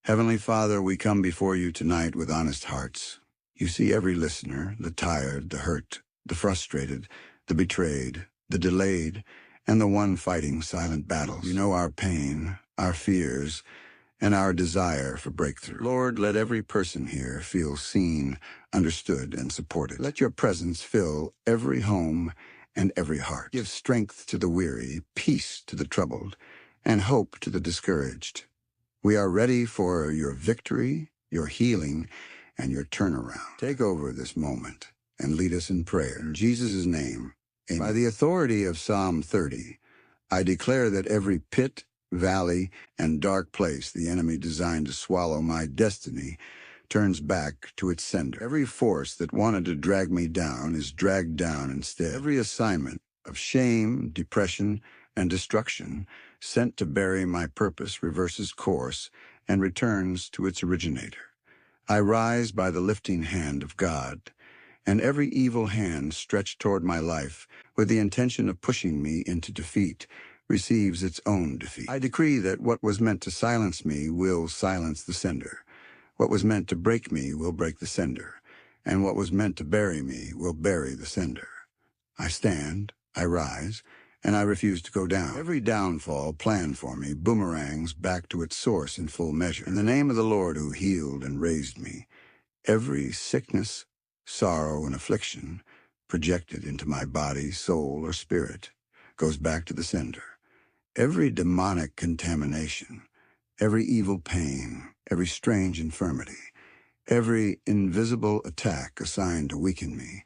Heavenly Father, we come before you tonight with honest hearts. You see every listener, the tired, the hurt, the frustrated, the betrayed, the delayed, and the one fighting silent battles. You know our pain, our fears, and our desire for breakthrough. Lord, let every person here feel seen, understood, and supported. Let your presence fill every home and every heart. Give strength to the weary, peace to the troubled, and hope to the discouraged. We are ready for your victory, your healing, and your turnaround. Take over this moment and lead us in prayer. In Jesus' name, amen. By the authority of Psalm 30, I declare that every pit, valley, and dark place the enemy designed to swallow my destiny turns back to its sender. Every force that wanted to drag me down is dragged down instead. Every assignment of shame, depression, and destruction sent to bury my purpose reverses course and returns to its originator. I rise by the lifting hand of God, and every evil hand stretched toward my life with the intention of pushing me into defeat receives its own defeat. I decree that what was meant to silence me will silence the sender. What was meant to break me will break the sender, and what was meant to bury me will bury the sender. I stand, I rise, and I refuse to go down. Every downfall planned for me boomerangs back to its source in full measure. In the name of the Lord who healed and raised me, every sickness, sorrow, and affliction projected into my body, soul, or spirit goes back to the sender. Every demonic contamination, every evil pain, every strange infirmity, every invisible attack assigned to weaken me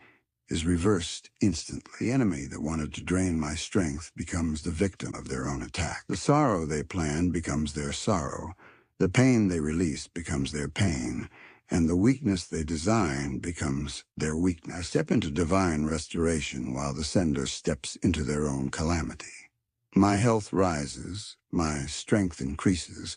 is reversed instantly. The enemy that wanted to drain my strength becomes the victim of their own attack. The sorrow they planned becomes their sorrow. The pain they released becomes their pain. And the weakness they designed becomes their weakness. I step into divine restoration while the sender steps into their own calamity. My health rises, my strength increases,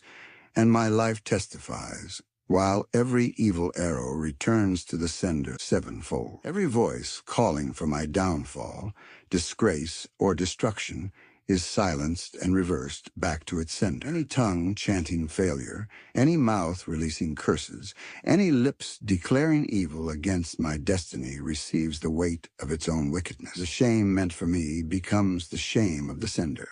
and my life testifies, while every evil arrow returns to the sender sevenfold. Every voice calling for my downfall, disgrace, or destruction is silenced and reversed back to its sender. Any tongue chanting failure, any mouth releasing curses, any lips declaring evil against my destiny receives the weight of its own wickedness. The shame meant for me becomes the shame of the sender.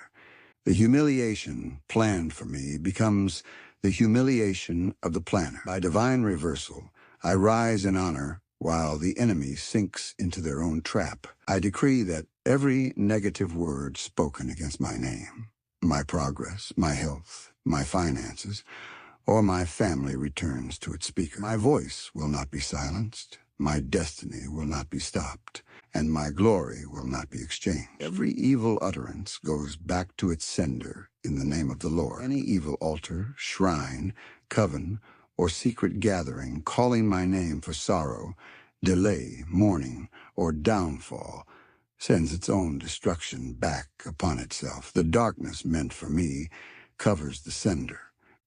The humiliation planned for me becomes the humiliation of the planner. By divine reversal, I rise in honor while the enemy sinks into their own trap. I decree that every negative word spoken against my name, my progress, my health, my finances, or my family returns to its speaker. My voice will not be silenced, my destiny will not be stopped, and my glory will not be exchanged. Every evil utterance goes back to its sender in the name of the Lord. Any evil altar, shrine, coven, or secret gathering calling my name for sorrow, delay, mourning, or downfall sends its own destruction back upon itself. The darkness meant for me covers the sender.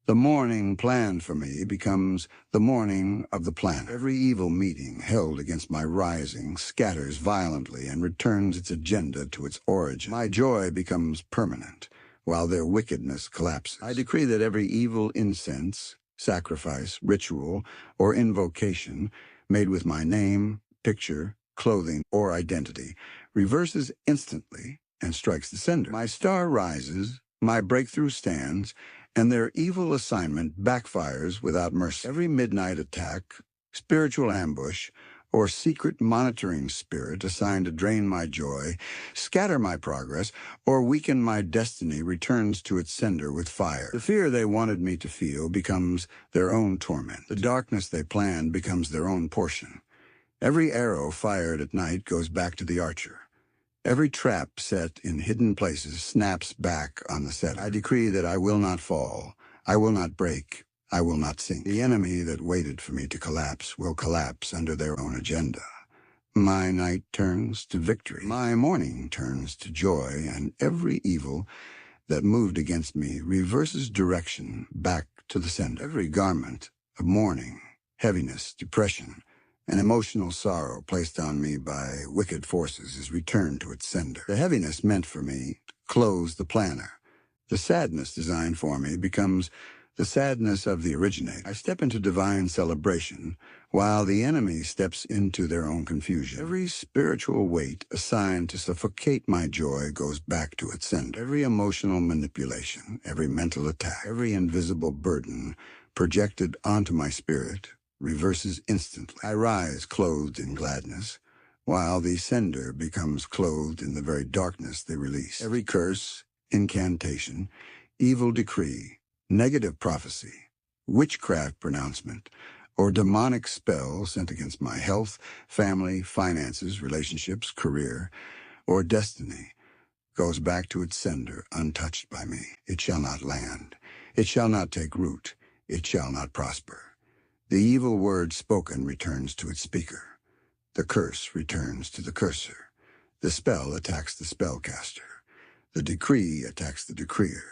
The mourning planned for me becomes the mourning of the planner. Every evil meeting held against my rising scatters violently and returns its agenda to its origin. My joy becomes permanent, while their wickedness collapses. I decree that every evil incense, sacrifice, ritual, or invocation made with my name, picture, clothing, or identity reverses instantly and strikes the sender. My star rises, my breakthrough stands, and their evil assignment backfires without mercy. Every midnight attack, spiritual ambush, or secret monitoring spirit assigned to drain my joy, scatter my progress, or weaken my destiny returns to its sender with fire. The fear they wanted me to feel becomes their own torment. The darkness they planned becomes their own portion. Every arrow fired at night goes back to the archer. Every trap set in hidden places snaps back on the setter. I decree that I will not fall, I will not break, I will not sink. The enemy that waited for me to collapse will collapse under their own agenda. My night turns to victory. My morning turns to joy, and every evil that moved against me reverses direction back to the sender. Every garment of mourning, heaviness, depression, and emotional sorrow placed on me by wicked forces is returned to its sender. The heaviness meant for me clothes the planner. The sadness designed for me becomes the sadness of the originator. I step into divine celebration, while the enemy steps into their own confusion. Every spiritual weight assigned to suffocate my joy goes back to its sender. Every emotional manipulation, every mental attack, every invisible burden projected onto my spirit reverses instantly. I rise clothed in gladness, while the sender becomes clothed in the very darkness they release. Every curse, incantation, evil decree, negative prophecy, witchcraft pronouncement, or demonic spell sent against my health, family, finances, relationships, career, or destiny goes back to its sender untouched by me. It shall not land. It shall not take root. It shall not prosper. The evil word spoken returns to its speaker. The curse returns to the curser. The spell attacks the spellcaster. The decree attacks the decreer.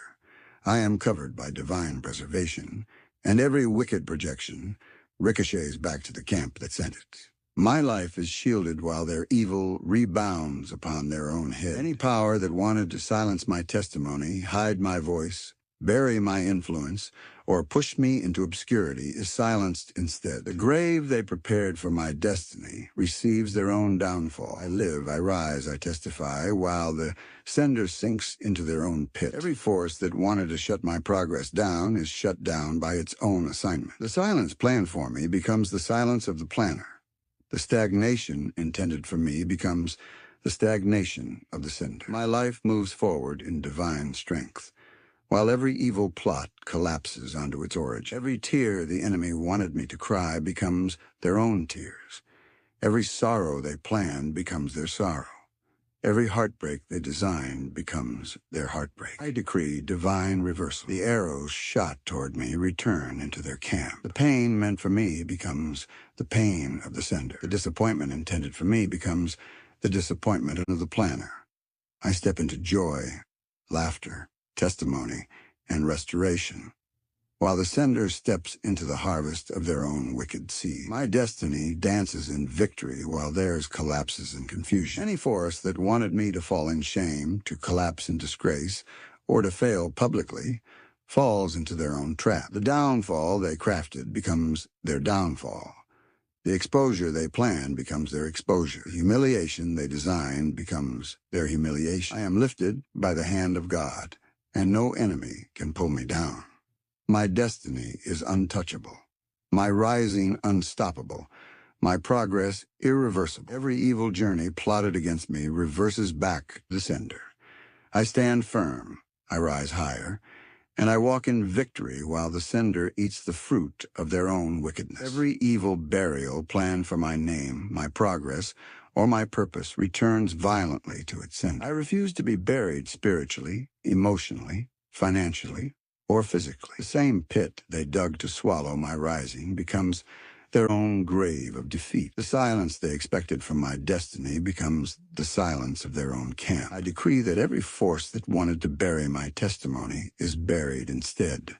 I am covered by divine preservation, and every wicked projection ricochets back to the camp that sent it. My life is shielded while their evil rebounds upon their own head. Any power that wanted to silence my testimony, hide my voice, bury my influence, or push me into obscurity is silenced instead. The grave they prepared for my destiny receives their own downfall. I live, I rise, I testify, while the sender sinks into their own pit. Every force that wanted to shut my progress down is shut down by its own assignment. The silence planned for me becomes the silence of the planner. The stagnation intended for me becomes the stagnation of the sender. My life moves forward in divine strength, while every evil plot collapses onto its origin. Every tear the enemy wanted me to cry becomes their own tears. Every sorrow they planned becomes their sorrow. Every heartbreak they designed becomes their heartbreak. I decree divine reversal. The arrows shot toward me return into their camp. The pain meant for me becomes the pain of the sender. The disappointment intended for me becomes the disappointment of the planner. I step into joy, laughter, testimony, and restoration, while the sender steps into the harvest of their own wicked seed. My destiny dances in victory while theirs collapses in confusion. Any force that wanted me to fall in shame, to collapse in disgrace, or to fail publicly, falls into their own trap. The downfall they crafted becomes their downfall. The exposure they planned becomes their exposure. The humiliation they designed becomes their humiliation. I am lifted by the hand of God, and no enemy can pull me down. My destiny is untouchable, my rising unstoppable, my progress irreversible. Every evil journey plotted against me reverses back to the sender. I stand firm, I rise higher, and I walk in victory while the sender eats the fruit of their own wickedness. Every evil burial planned for my name, my progress, or my purpose returns violently to its sender. I refuse to be buried spiritually, emotionally, financially, or physically. The same pit they dug to swallow my rising becomes their own grave of defeat. The silence they expected from my destiny becomes the silence of their own camp. I decree that every force that wanted to bury my testimony is buried instead,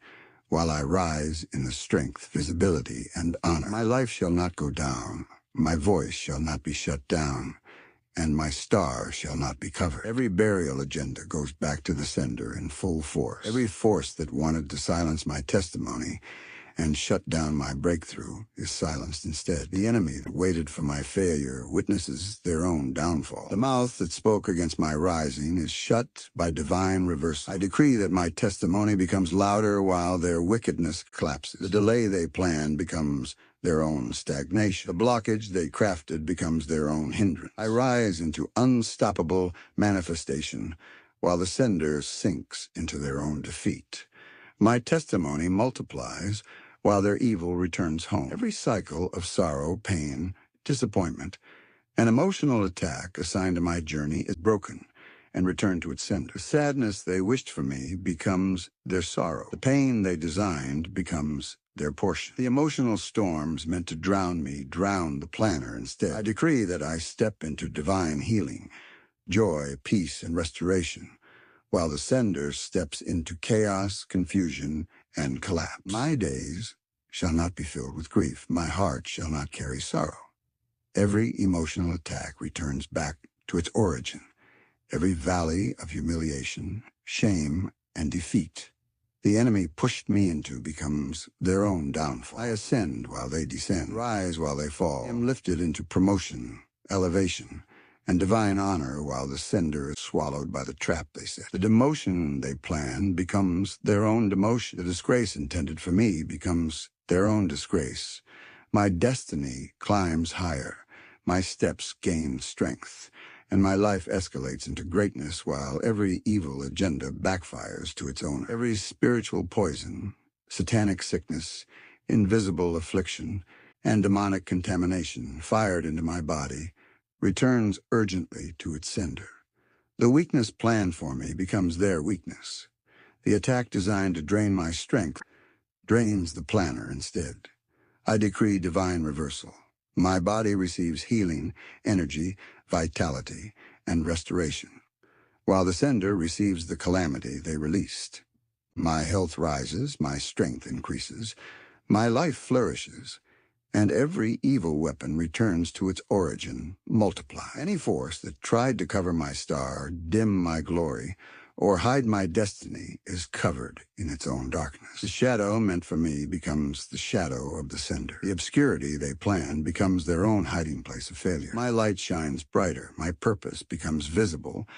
while I rise in the strength, visibility, and honor. My life shall not go down. My voice shall not be shut down, and my star shall not be covered. Every burial agenda goes back to the sender in full force. Every force that wanted to silence my testimony and shut down my breakthrough is silenced instead. The enemy that waited for my failure witnesses their own downfall. The mouth that spoke against my rising is shut by divine reversal. I decree that my testimony becomes louder while their wickedness collapses. The delay they planned becomes their own stagnation. The blockage they crafted becomes their own hindrance. I rise into unstoppable manifestation while the sender sinks into their own defeat. My testimony multiplies while their evil returns home. Every cycle of sorrow, pain, disappointment, and emotional attack assigned to my journey is broken and returned to its sender. The sadness they wished for me becomes their sorrow. The pain they designed becomes their portion. The emotional storms meant to drown me drown the planner instead. I decree that I step into divine healing, joy, peace, and restoration, while the sender steps into chaos, confusion, and collapse. My days shall not be filled with grief. My heart shall not carry sorrow. Every emotional attack returns back to its origin. Every valley of humiliation, shame, and defeat the enemy pushed me into becomes their own downfall. I ascend while they descend, rise while they fall. I am lifted into promotion, elevation, and divine honor while the sender is swallowed by the trap they set. The demotion they plan becomes their own demotion. The disgrace intended for me becomes their own disgrace. My destiny climbs higher, my steps gain strength, and my life escalates into greatness while every evil agenda backfires to its owner. Every spiritual poison, satanic sickness, invisible affliction, and demonic contamination fired into my body returns urgently to its sender. The weakness planned for me becomes their weakness. The attack designed to drain my strength drains the planner instead. I decree divine reversal. My body receives healing, energy, vitality, and restoration, while the sender receives the calamity they released. My health rises, my strength increases, my life flourishes, and every evil weapon returns to its origin, multiply. Any force that tried to cover my star, dim my glory, or hide my destiny is covered in its own darkness. The shadow meant for me becomes the shadow of the sender. The obscurity they planned becomes their own hiding place of failure. My light shines brighter, my purpose becomes visible,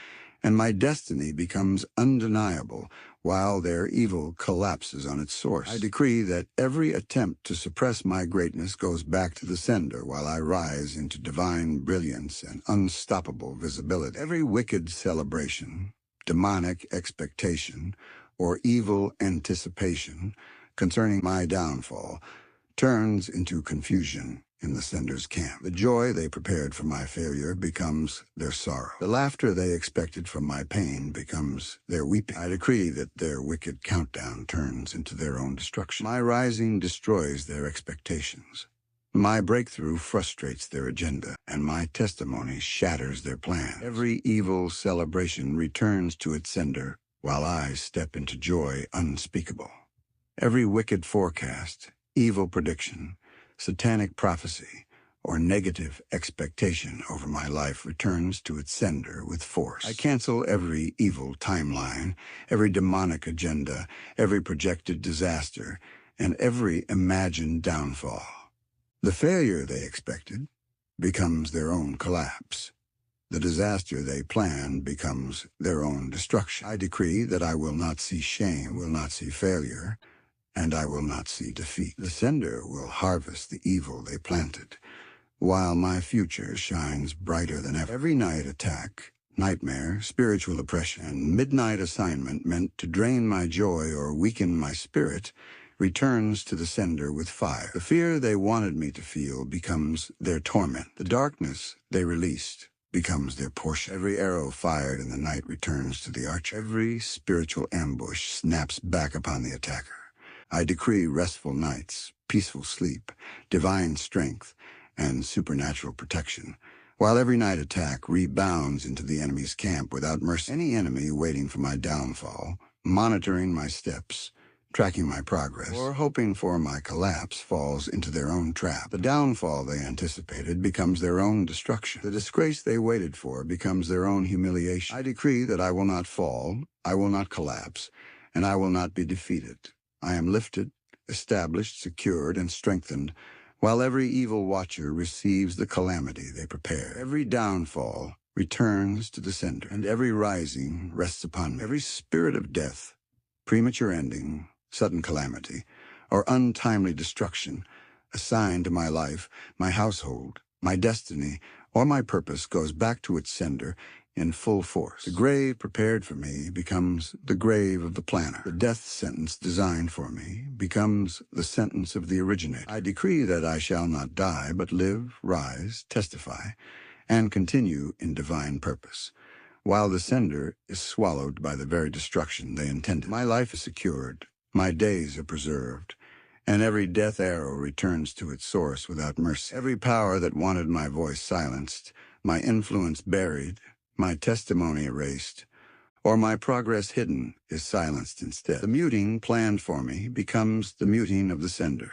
and my destiny becomes undeniable while their evil collapses on its source. I decree that every attempt to suppress my greatness goes back to the sender while I rise into divine brilliance and unstoppable visibility. Every wicked celebration, demonic expectation, or evil anticipation concerning my downfall turns into confusion in the sender's camp. The joy they prepared for my failure becomes their sorrow. The laughter they expected from my pain becomes their weeping. I decree that their wicked countdown turns into their own destruction. My rising destroys their expectations. My breakthrough frustrates their agenda, and my testimony shatters their plans. Every evil celebration returns to its sender, while I step into joy unspeakable. Every wicked forecast, evil prediction, satanic prophecy, or negative expectation over my life returns to its sender with force. I cancel every evil timeline, every demonic agenda, every projected disaster, and every imagined downfall. The failure they expected becomes their own collapse. The disaster they planned becomes their own destruction. I decree that I will not see shame, will not see failure, and I will not see defeat. The sender will harvest the evil they planted, while my future shines brighter than ever. Every night attack, nightmare, spiritual oppression, and midnight assignment meant to drain my joy or weaken my spirit returns to the sender with fire. The fear they wanted me to feel becomes their torment. The darkness they released becomes their portion. Every arrow fired in the night returns to the archer. Every spiritual ambush snaps back upon the attacker. I decree restful nights, peaceful sleep, divine strength, and supernatural protection, while every night attack rebounds into the enemy's camp without mercy. Any enemy waiting for my downfall, monitoring my steps, tracking my progress, or hoping for my collapse falls into their own trap. The downfall they anticipated becomes their own destruction. The disgrace they waited for becomes their own humiliation. I decree that I will not fall, I will not collapse, and I will not be defeated. I am lifted, established, secured, and strengthened, while every evil watcher receives the calamity they prepare. Every downfall returns to the sender, and every rising rests upon me. Every spirit of death, premature ending, sudden calamity, or untimely destruction assigned to my life, my household, my destiny, or my purpose goes back to its sender in full force. The grave prepared for me becomes the grave of the planner. The death sentence designed for me becomes the sentence of the originator. I decree that I shall not die, but live, rise, testify, and continue in divine purpose, while the sender is swallowed by the very destruction they intended. My life is secured, my days are preserved, and every death arrow returns to its source without mercy. Every power that wanted my voice silenced, my influence buried, my testimony erased, or my progress hidden is silenced instead. The muting planned for me becomes the muting of the sender.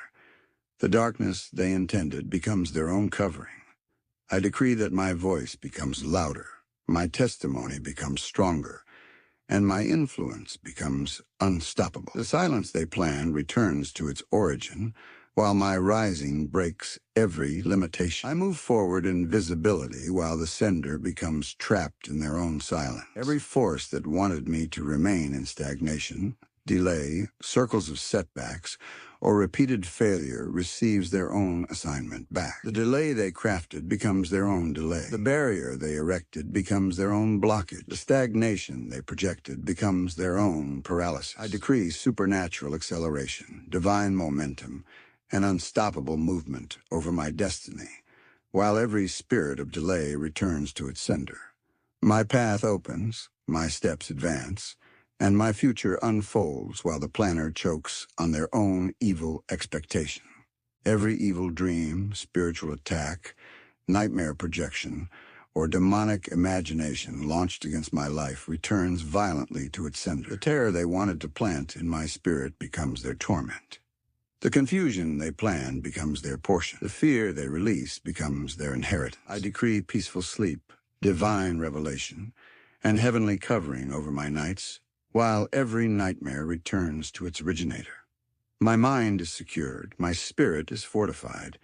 The darkness they intended becomes their own covering. I decree that my voice becomes louder, my testimony becomes stronger, and my influence becomes unstoppable. The silence they plan returns to its origin, while my rising breaks every limitation. I move forward in visibility while the sender becomes trapped in their own silence. Every force that wanted me to remain in stagnation, delay, circles of setbacks, or repeated failure receives their own assignment back. The delay they crafted becomes their own delay. The barrier they erected becomes their own blockage. The stagnation they projected becomes their own paralysis. I decree supernatural acceleration, divine momentum, and unstoppable movement over my destiny, while every spirit of delay returns to its sender. My path opens, my steps advance, and my future unfolds while the planner chokes on their own evil expectation. Every evil dream, spiritual attack, nightmare projection, or demonic imagination launched against my life returns violently to its sender. The terror they wanted to plant in my spirit becomes their torment. The confusion they plan becomes their portion. The fear they release becomes their inheritance. I decree peaceful sleep, divine revelation, and heavenly covering over my nights, while every nightmare returns to its originator. My mind is secured, my spirit is fortified,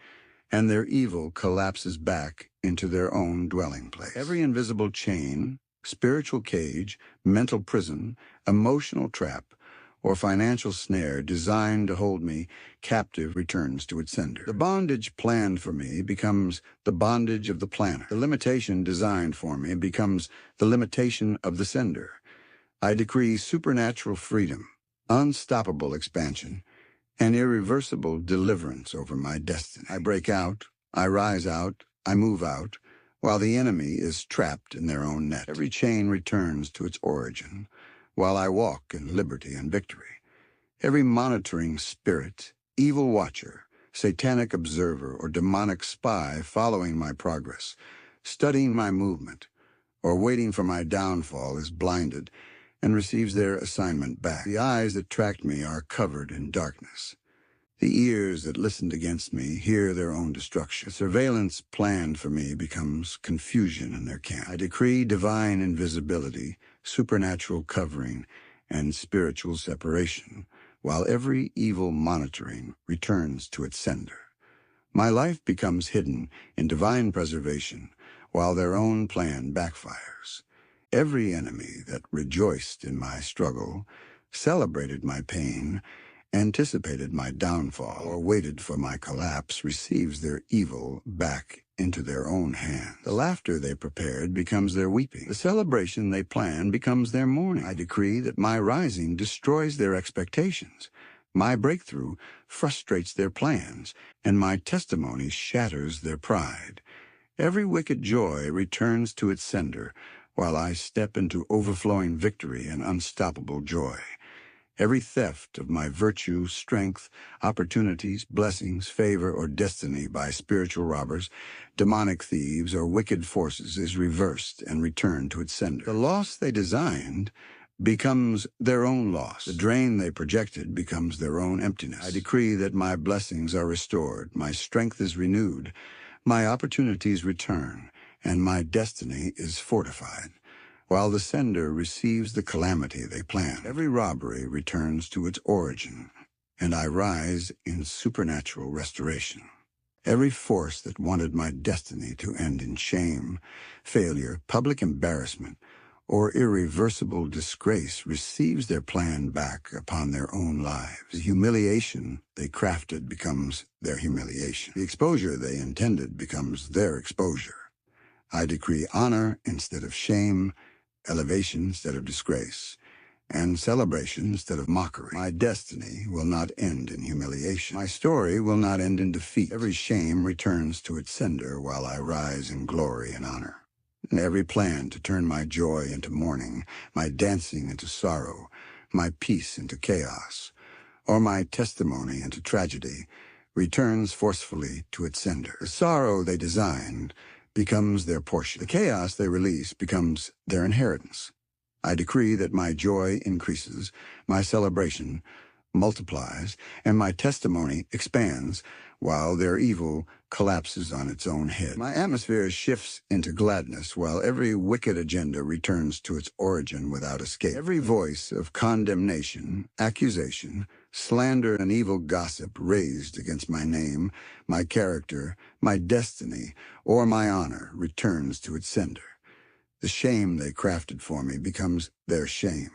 and their evil collapses back into their own dwelling place. Every invisible chain, spiritual cage, mental prison, emotional trap, or financial snare designed to hold me captive returns to its sender. The bondage planned for me becomes the bondage of the planner. The limitation designed for me becomes the limitation of the sender. I decree supernatural freedom, unstoppable expansion, and irreversible deliverance over my destiny. I break out, I rise out, I move out, while the enemy is trapped in their own net. Every chain returns to its origin, while I walk in liberty and victory. Every monitoring spirit, evil watcher, satanic observer, or demonic spy following my progress, studying my movement, or waiting for my downfall is blinded and receives their assignment back. The eyes that tracked me are covered in darkness. The ears that listened against me hear their own destruction. The surveillance planned for me becomes confusion in their camp. I decree divine invisibility, supernatural covering, and spiritual separation, while every evil monitoring returns to its sender. My life becomes hidden in divine preservation, while their own plan backfires. Every enemy that rejoiced in my struggle, celebrated my pain, anticipated my downfall, or waited for my collapse receives their evil back into their own hands. The laughter they prepared becomes their weeping. The celebration they planned becomes their mourning. I decree that my rising destroys their expectations. My breakthrough frustrates their plans, and my testimony shatters their pride. Every wicked joy returns to its sender, while I step into overflowing victory and unstoppable joy. Every theft of my virtue, strength, opportunities, blessings, favor, or destiny by spiritual robbers, demonic thieves, or wicked forces is reversed and returned to its sender. The loss they designed becomes their own loss. The drain they projected becomes their own emptiness. I decree that my blessings are restored, my strength is renewed, my opportunities return, and my destiny is fortified, while the sender receives the calamity they planned. Every robbery returns to its origin, and I rise in supernatural restoration. Every force that wanted my destiny to end in shame, failure, public embarrassment, or irreversible disgrace receives their plan back upon their own lives. The humiliation they crafted becomes their humiliation. The exposure they intended becomes their exposure. I decree honor instead of shame, elevation instead of disgrace, and celebration instead of mockery. My destiny will not end in humiliation. My story will not end in defeat. Every shame returns to its sender while I rise in glory and honor. And every plan to turn my joy into mourning, my dancing into sorrow, my peace into chaos, or my testimony into tragedy, returns forcefully to its sender. The sorrow they designed becomes their portion. The chaos they release becomes their inheritance. I decree that my joy increases, my celebration multiplies, and my testimony expands, while their evil collapses on its own head. My atmosphere shifts into gladness, while every wicked agenda returns to its origin without escape. Every voice of condemnation, accusation, slander, and evil gossip raised against my name, my character, my destiny, or my honor returns to its sender. The shame they crafted for me becomes their shame.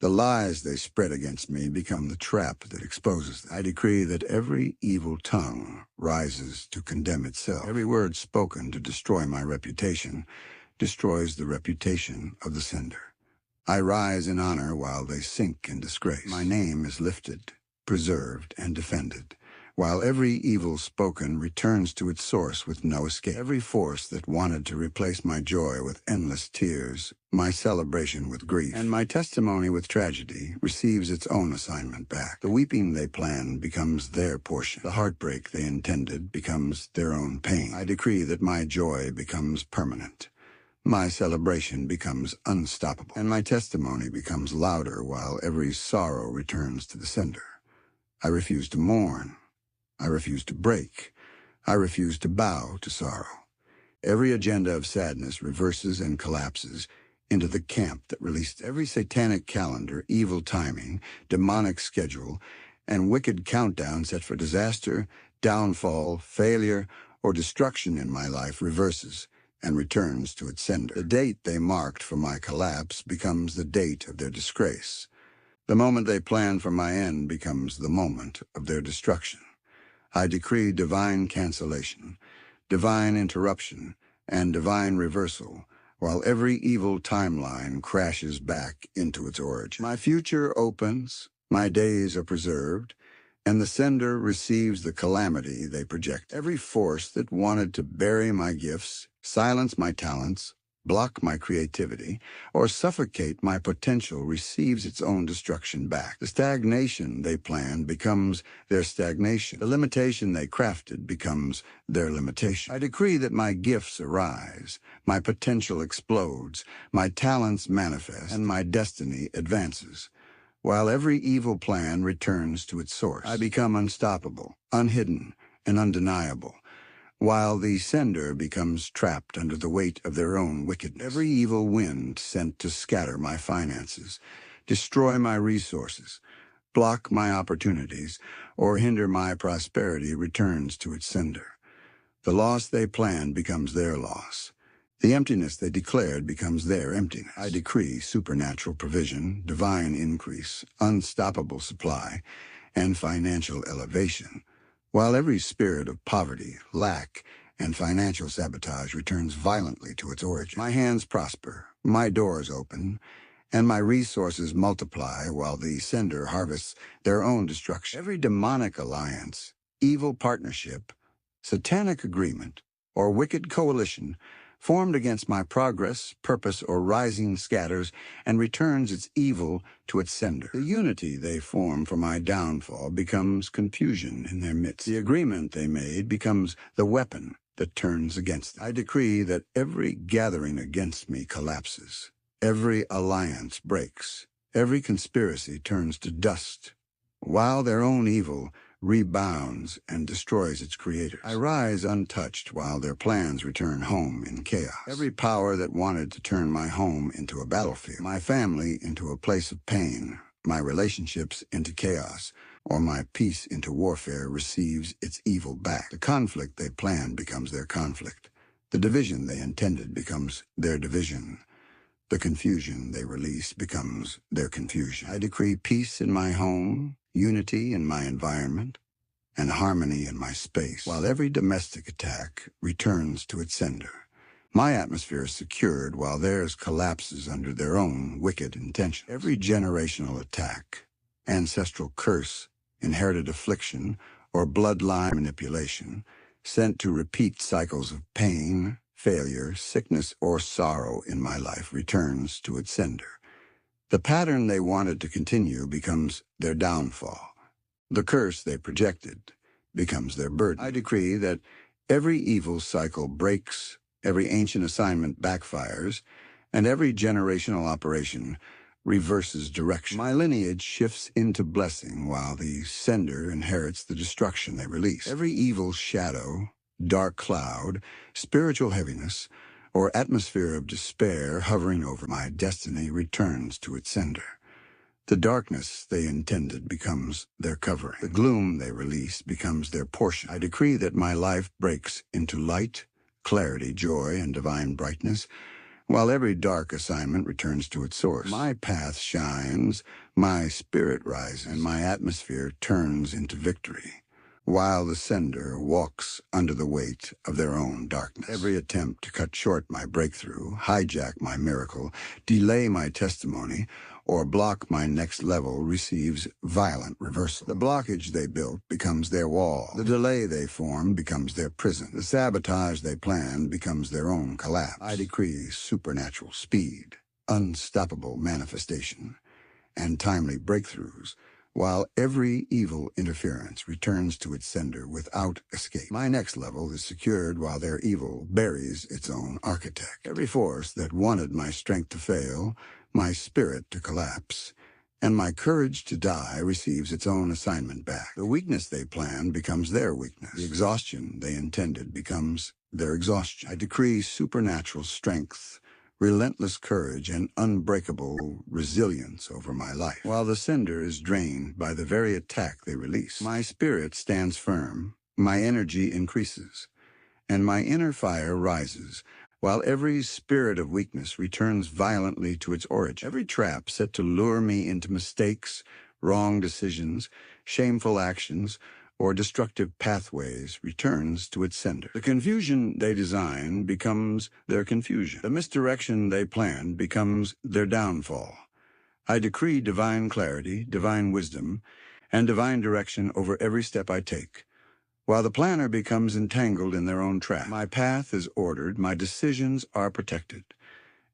The lies they spread against me become the trap that exposes them. I decree that every evil tongue rises to condemn itself. Every word spoken to destroy my reputation destroys the reputation of the sender. I rise in honor while they sink in disgrace. My name is lifted, preserved, and defended, while every evil spoken returns to its source with no escape. Every force that wanted to replace my joy with endless tears, my celebration with grief, and my testimony with tragedy receives its own assignment back. The weeping they planned becomes their portion. The heartbreak they intended becomes their own pain. I decree that my joy becomes permanent. My celebration becomes unstoppable, and my testimony becomes louder while every sorrow returns to the sender. I refuse to mourn. I refuse to break. I refuse to bow to sorrow. Every agenda of sadness reverses and collapses into the camp that released every satanic calendar, evil timing, demonic schedule, and wicked countdown set for disaster, downfall, failure, or destruction in my life reverses and returns to its sender. The date they marked for my collapse becomes the date of their disgrace. The moment they planned for my end becomes the moment of their destruction. I decree divine cancellation, divine interruption, and divine reversal, while every evil timeline crashes back into its origin. My future opens, my days are preserved, and the sender receives the calamity they project. Every force that wanted to bury my gifts, silence my talents, block my creativity, or suffocate my potential receives its own destruction back. The stagnation they planned becomes their stagnation. The limitation they crafted becomes their limitation. I decree that my gifts arise, my potential explodes, my talents manifest, and my destiny advances, while every evil plan returns to its source. I become unstoppable, unhidden, and undeniable, while the sender becomes trapped under the weight of their own wickedness. Every evil wind sent to scatter my finances, destroy my resources, block my opportunities, or hinder my prosperity returns to its sender. The loss they planned becomes their loss. The emptiness they declared becomes their emptiness. I decree supernatural provision, divine increase, unstoppable supply, and financial elevation, while every spirit of poverty, lack, and financial sabotage returns violently to its origin. My hands prosper, my doors open, and my resources multiply while the sender harvests their own destruction. Every demonic alliance, evil partnership, satanic agreement, or wicked coalition formed against my progress, purpose, or rising scatters and returns its evil to its sender. The unity they form for my downfall becomes confusion in their midst. The agreement they made becomes the weapon that turns against them. I decree that every gathering against me collapses, every alliance breaks, every conspiracy turns to dust, while their own evil rebounds and destroys its creator. I rise untouched while their plans return home in chaos. Every power that wanted to turn my home into a battlefield, my family into a place of pain, my relationships into chaos, or my peace into warfare receives its evil back. The conflict they planned becomes their conflict. The division they intended becomes their division. The confusion they release becomes their confusion. I decree peace in my home, unity in my environment, and harmony in my space, while every domestic attack returns to its sender. My atmosphere is secured while theirs collapses under their own wicked intention. Every generational attack, ancestral curse, inherited affliction, or bloodline manipulation sent to repeat cycles of pain, failure, sickness, or sorrow in my life returns to its sender. The pattern they wanted to continue becomes their downfall. The curse they projected becomes their burden. I decree that every evil cycle breaks, every ancient assignment backfires, and every generational operation reverses direction. My lineage shifts into blessing while the sender inherits the destruction they release. Every evil shadow, dark cloud, spiritual heaviness, or atmosphere of despair hovering over my destiny returns to its sender. The darkness they intended becomes their covering. The gloom they release becomes their portion. I decree that my life breaks into light, clarity, joy, and divine brightness, while every dark assignment returns to its source. My path shines, my spirit rises, and my atmosphere turns into victory, while the sender walks under the weight of their own darkness. Every attempt to cut short my breakthrough, hijack my miracle, delay my testimony, or block my next level receives violent reversal. The blockage they built becomes their wall. The delay they formed becomes their prison. The sabotage they planned becomes their own collapse. I decree supernatural speed, unstoppable manifestation, and timely breakthroughs, while every evil interference returns to its sender without escape. My next level is secured while their evil buries its own architect. Every force that wanted my strength to fail, my spirit to collapse, and my courage to die receives its own assignment back. The weakness they planned becomes their weakness. The exhaustion they intended becomes their exhaustion. I decree supernatural strength, relentless courage, and unbreakable resilience over my life. While the sender is drained by the very attack they release, my spirit stands firm, my energy increases, and my inner fire rises, while every spirit of weakness returns violently to its origin. Every trap set to lure me into mistakes, wrong decisions, shameful actions, or destructive pathways returns to its sender. The confusion they designed becomes their confusion. The misdirection they planned becomes their downfall. I decree divine clarity, divine wisdom, and divine direction over every step I take, while the planner becomes entangled in their own trap. My path is ordered, my decisions are protected,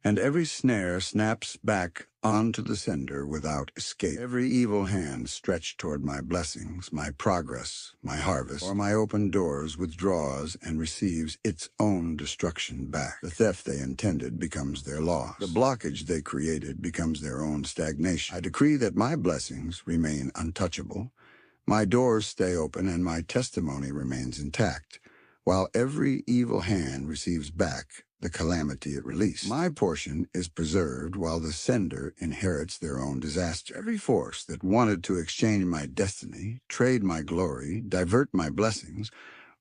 and every snare snaps back onto the sender without escape. Every evil hand stretched toward my blessings, my progress, my harvest, or my open doors withdraws and receives its own destruction back. The theft they intended becomes their loss. The blockage they created becomes their own stagnation. I decree that my blessings remain untouchable, my doors stay open, and my testimony remains intact, while every evil hand receives back the calamity it released. My portion is preserved while the sender inherits their own disaster. Every force that wanted to exchange my destiny, trade my glory, divert my blessings,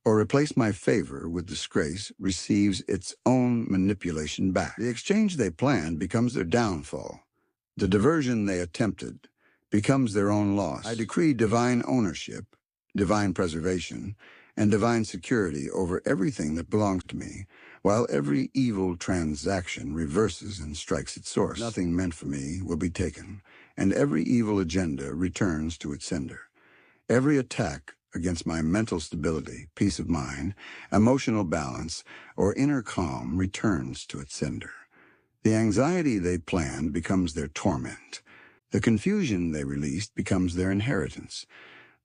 or replace my favor with disgrace receives its own manipulation back. The exchange they planned becomes their downfall. The diversion they attempted becomes their own loss. I decree divine ownership, divine preservation, and divine security over everything that belongs to me, while every evil transaction reverses and strikes its source. Nothing meant for me will be taken, and every evil agenda returns to its sender. Every attack against my mental stability, peace of mind, emotional balance, or inner calm returns to its sender. The anxiety they planned becomes their torment. The confusion they released becomes their inheritance.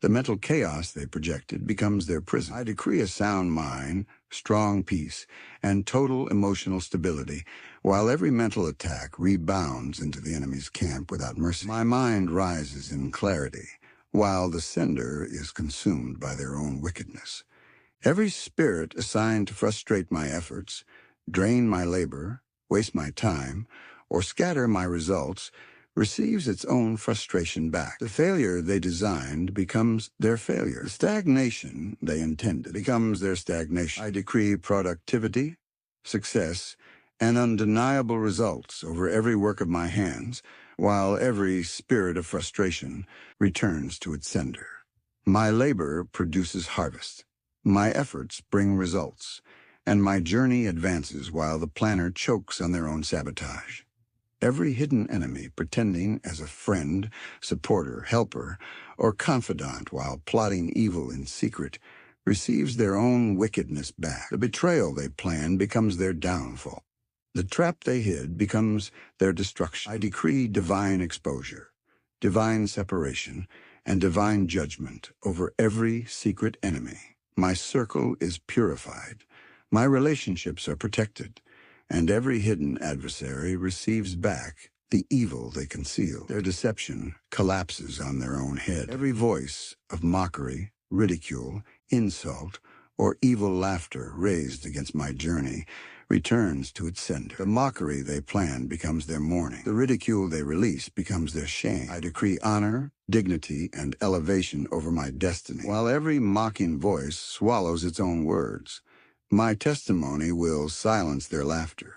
The mental chaos they projected becomes their prison. I decree a sound mind, strong peace, and total emotional stability, while every mental attack rebounds into the enemy's camp without mercy. My mind rises in clarity, while the sender is consumed by their own wickedness. Every spirit assigned to frustrate my efforts, drain my labor, waste my time, or scatter my results receives its own frustration back. The failure they designed becomes their failure. The stagnation they intended becomes their stagnation. I decree productivity, success, and undeniable results over every work of my hands, while every spirit of frustration returns to its sender. My labor produces harvest. My efforts bring results, and my journey advances while the planner chokes on their own sabotage. Every hidden enemy pretending as a friend, supporter, helper, or confidant while plotting evil in secret receives their own wickedness back. The betrayal they planned becomes their downfall. The trap they hid becomes their destruction. I decree divine exposure, divine separation, and divine judgment over every secret enemy. My circle is purified. My relationships are protected, and every hidden adversary receives back the evil they conceal. Their deception collapses on their own head. Every voice of mockery, ridicule, insult, or evil laughter raised against my journey returns to its sender. The mockery they plan becomes their mourning. The ridicule they release becomes their shame. I decree honor, dignity, and elevation over my destiny. While every mocking voice swallows its own words, my testimony will silence their laughter.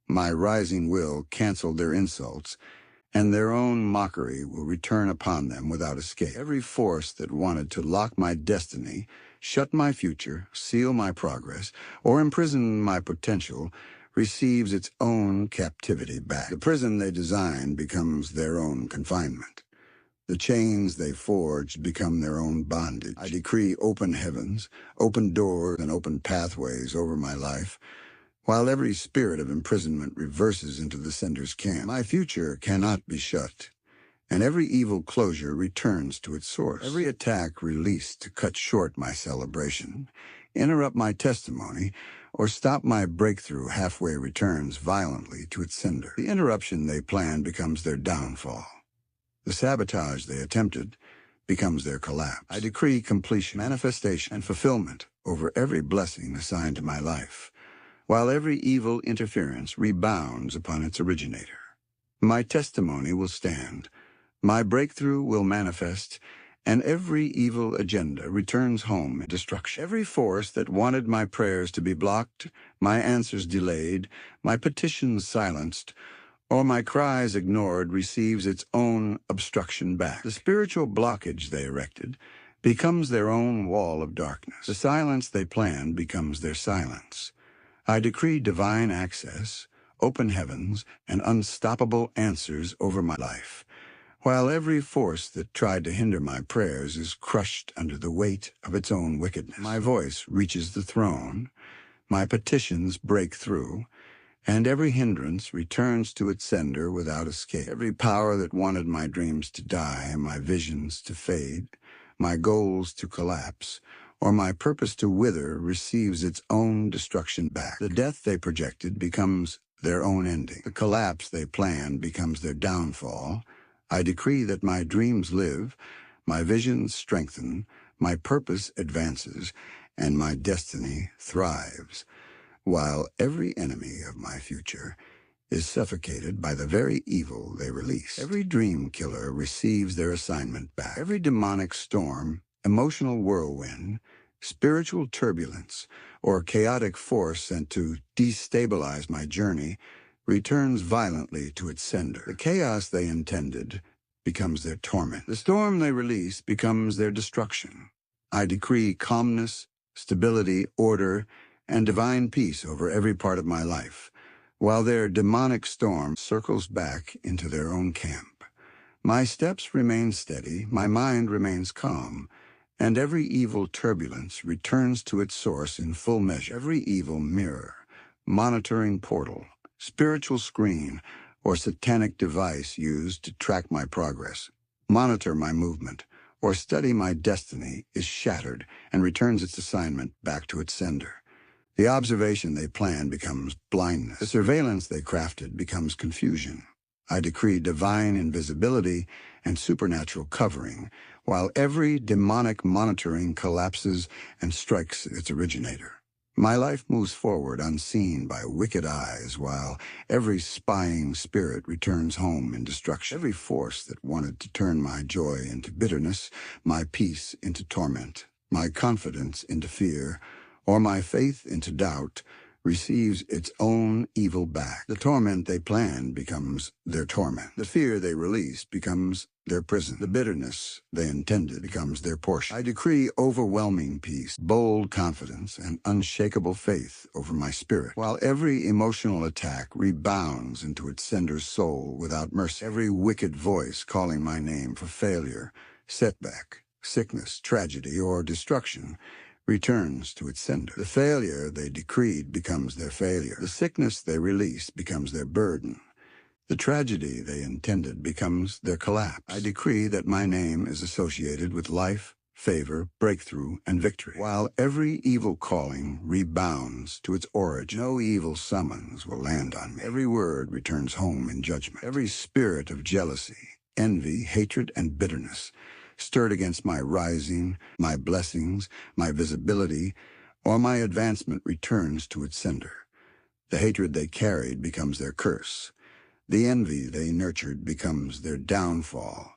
My rising will cancel their insults, and their own mockery will return upon them without escape. Every force that wanted to lock my destiny, shut my future, seal my progress, or imprison my potential receives its own captivity back. The prison they designed becomes their own confinement. The chains they forged become their own bondage. I decree open heavens, open doors, and open pathways over my life, while every spirit of imprisonment reverses into the sender's camp. My future cannot be shut, and every evil closure returns to its source. Every attack released to cut short my celebration, interrupt my testimony, or stop my breakthrough halfway returns violently to its sender. The interruption they planned becomes their downfall. The sabotage they attempted becomes their collapse. I decree completion, manifestation, and fulfillment over every blessing assigned to my life, while every evil interference rebounds upon its originator. My testimony will stand, my breakthrough will manifest, and every evil agenda returns home in destruction. Every force that wanted my prayers to be blocked, my answers delayed, my petitions silenced, or my cries ignored receives its own obstruction back. The spiritual blockage they erected becomes their own wall of darkness. The silence they planned becomes their silence. I decree divine access, open heavens, and unstoppable answers over my life, while every force that tried to hinder my prayers is crushed under the weight of its own wickedness. My voice reaches the throne, my petitions break through, and every hindrance returns to its sender without escape. Every power that wanted my dreams to die, my visions to fade, my goals to collapse, or my purpose to wither receives its own destruction back. The death they projected becomes their own ending. The collapse they planned becomes their downfall. I decree that my dreams live, my visions strengthen, my purpose advances, and my destiny thrives, while every enemy of my future is suffocated by the very evil they release. Every dream killer receives their assignment back. Every demonic storm, emotional whirlwind, spiritual turbulence, or chaotic force sent to destabilize my journey returns violently to its sender. The chaos they intended becomes their torment. The storm they release becomes their destruction. I decree calmness, stability, order, and divine peace over every part of my life, while their demonic storm circles back into their own camp. My steps remain steady, my mind remains calm, and every evil turbulence returns to its source in full measure. Every evil mirror, monitoring portal, spiritual screen, or satanic device used to track my progress, monitor my movement, or study my destiny is shattered and returns its assignment back to its sender. The observation they planned becomes blindness. The surveillance they crafted becomes confusion. I decree divine invisibility and supernatural covering, while every demonic monitoring collapses and strikes its originator. My life moves forward unseen by wicked eyes, while every spying spirit returns home in destruction. Every force that wanted to turn my joy into bitterness, my peace into torment, my confidence into fear, or my faith into doubt, receives its own evil back. The torment they planned becomes their torment. The fear they release becomes their prison. The bitterness they intended becomes their portion. I decree overwhelming peace, bold confidence, and unshakable faith over my spirit, while every emotional attack rebounds into its sender's soul without mercy. Every wicked voice calling my name for failure, setback, sickness, tragedy, or destruction returns to its sender. The failure they decreed becomes their failure. The sickness they release becomes their burden. The tragedy they intended becomes their collapse. I decree that my name is associated with life, favor, breakthrough, and victory. While every evil calling rebounds to its origin, no evil summons will land on me. Every word returns home in judgment. Every spirit of jealousy, envy, hatred, and bitterness stirred against my rising, my blessings, my visibility, or my advancement returns to its sender. The hatred they carried becomes their curse. The envy they nurtured becomes their downfall.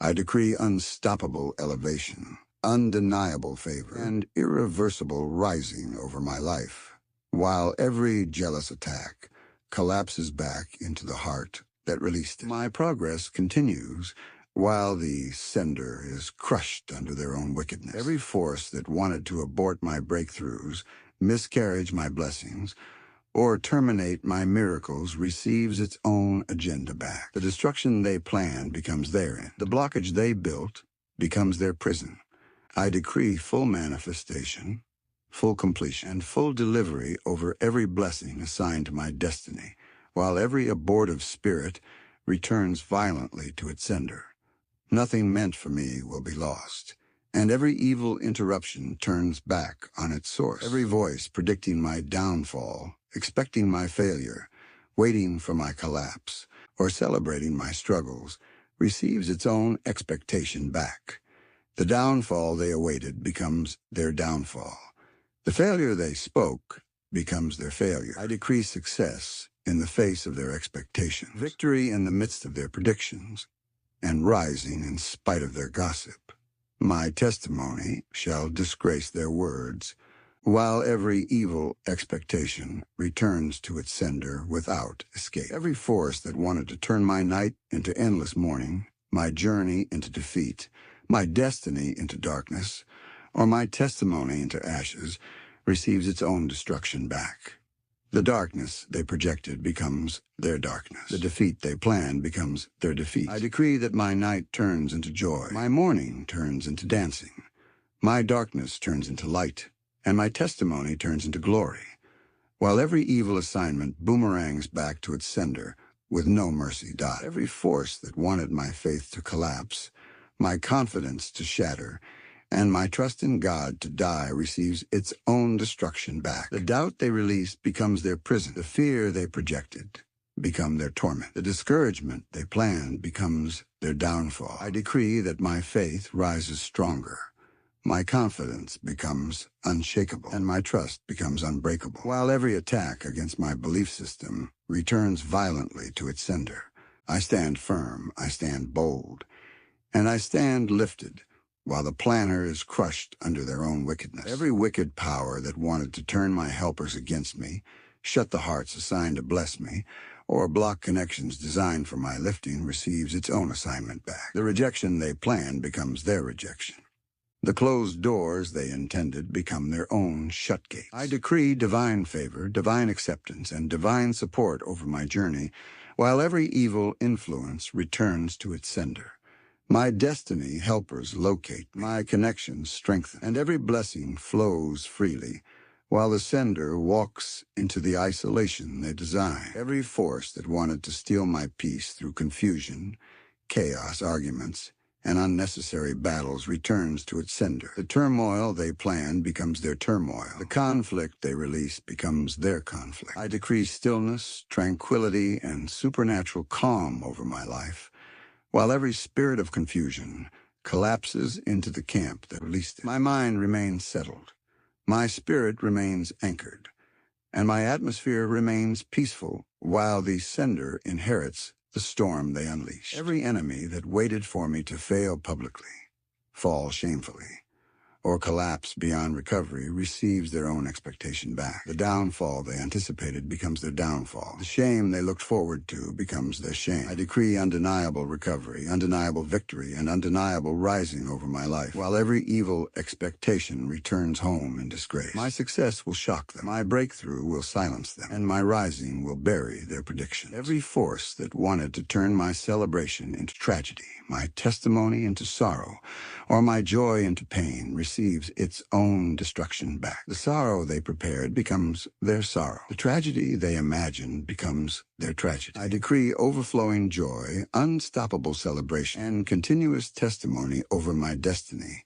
I decree unstoppable elevation, undeniable favor, and irreversible rising over my life, while every jealous attack collapses back into the heart that released it. My progress continues while the sender is crushed under their own wickedness. Every force that wanted to abort my breakthroughs, miscarriage my blessings, or terminate my miracles receives its own agenda back. The destruction they planned becomes their end. The blockage they built becomes their prison. I decree full manifestation, full completion, and full delivery over every blessing assigned to my destiny, while every abortive spirit returns violently to its sender. Nothing meant for me will be lost, and every evil interruption turns back on its source. Every voice predicting my downfall, expecting my failure, waiting for my collapse, or celebrating my struggles, receives its own expectation back. The downfall they awaited becomes their downfall. The failure they spoke becomes their failure. I decree success in the face of their expectations, victory in the midst of their predictions, and rising in spite of their gossip. My testimony shall disgrace their words, while every evil expectation returns to its sender without escape. Every force that wanted to turn my night into endless mourning, my journey into defeat, my destiny into darkness, or my testimony into ashes, receives its own destruction back. The darkness they projected becomes their darkness. The defeat they planned becomes their defeat. I decree that my night turns into joy, my mourning turns into dancing, my darkness turns into light, and my testimony turns into glory, while every evil assignment boomerangs back to its sender with no mercy dot. Every force that wanted my faith to collapse, my confidence to shatter, and my trust in God to die receives its own destruction back. The doubt they released becomes their prison. The fear they projected become their torment. The discouragement they planned becomes their downfall. I decree that my faith rises stronger. My confidence becomes unshakable, and my trust becomes unbreakable, while every attack against my belief system returns violently to its sender. I stand firm, I stand bold, and I stand lifted, while the planner is crushed under their own wickedness. Every wicked power that wanted to turn my helpers against me, shut the hearts assigned to bless me, or block connections designed for my lifting receives its own assignment back. The rejection they planned becomes their rejection. The closed doors they intended become their own shut gates. I decree divine favor, divine acceptance, and divine support over my journey, while every evil influence returns to its sender. My destiny helpers locate, my connections strengthen, and every blessing flows freely, while the sender walks into the isolation they design. Every force that wanted to steal my peace through confusion, chaos, arguments, and unnecessary battles returns to its sender. The turmoil they planned becomes their turmoil. The conflict they release becomes their conflict. I decree stillness, tranquility, and supernatural calm over my life, while every spirit of confusion collapses into the camp that released it. My mind remains settled, my spirit remains anchored, and my atmosphere remains peaceful, while the sender inherits the storm they unleash. Every enemy that waited for me to fail publicly, fall shamefully, or collapse beyond recovery receives their own expectation back. The downfall they anticipated becomes their downfall. The shame they looked forward to becomes their shame. I decree undeniable recovery, undeniable victory, and undeniable rising over my life, while every evil expectation returns home in disgrace. My success will shock them, my breakthrough will silence them, and my rising will bury their predictions. Every force that wanted to turn my celebration into tragedy, my testimony into sorrow, or my joy into pain receives its own destruction back. The sorrow they prepared becomes their sorrow. The tragedy they imagined becomes their tragedy. I decree overflowing joy, unstoppable celebration, and continuous testimony over my destiny,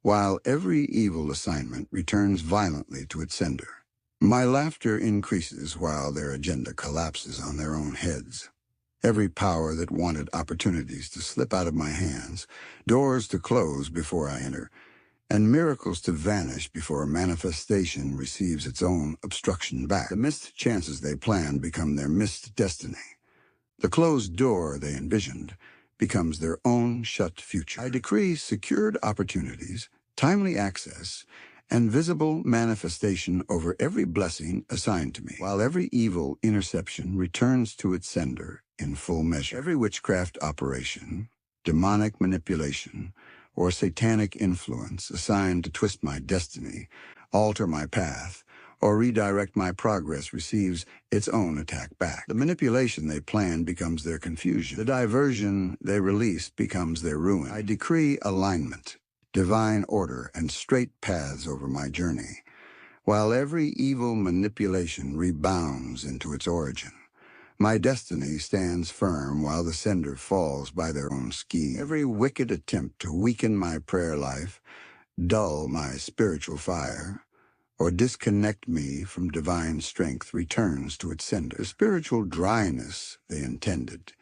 while every evil assignment returns violently to its sender. My laughter increases while their agenda collapses on their own heads. Every power that wanted opportunities to slip out of my hands, doors to close before I enter, and miracles to vanish before a manifestation receives its own obstruction back. The missed chances they planned become their missed destiny. The closed door they envisioned becomes their own shut future. I decree secured opportunities, timely access, and visible manifestation over every blessing assigned to me, while every evil interception returns to its sender in full measure. Every witchcraft operation, demonic manipulation, or satanic influence assigned to twist my destiny, alter my path, or redirect my progress receives its own attack back. The manipulation they plan becomes their confusion. The diversion they release becomes their ruin. I decree alignment, divine order, and straight paths over my journey, while every evil manipulation rebounds into its origin. My destiny stands firm while the sender falls by their own scheme. Every wicked attempt to weaken my prayer life, dull my spiritual fire, or disconnect me from divine strength returns to its sender. The spiritual dryness they intended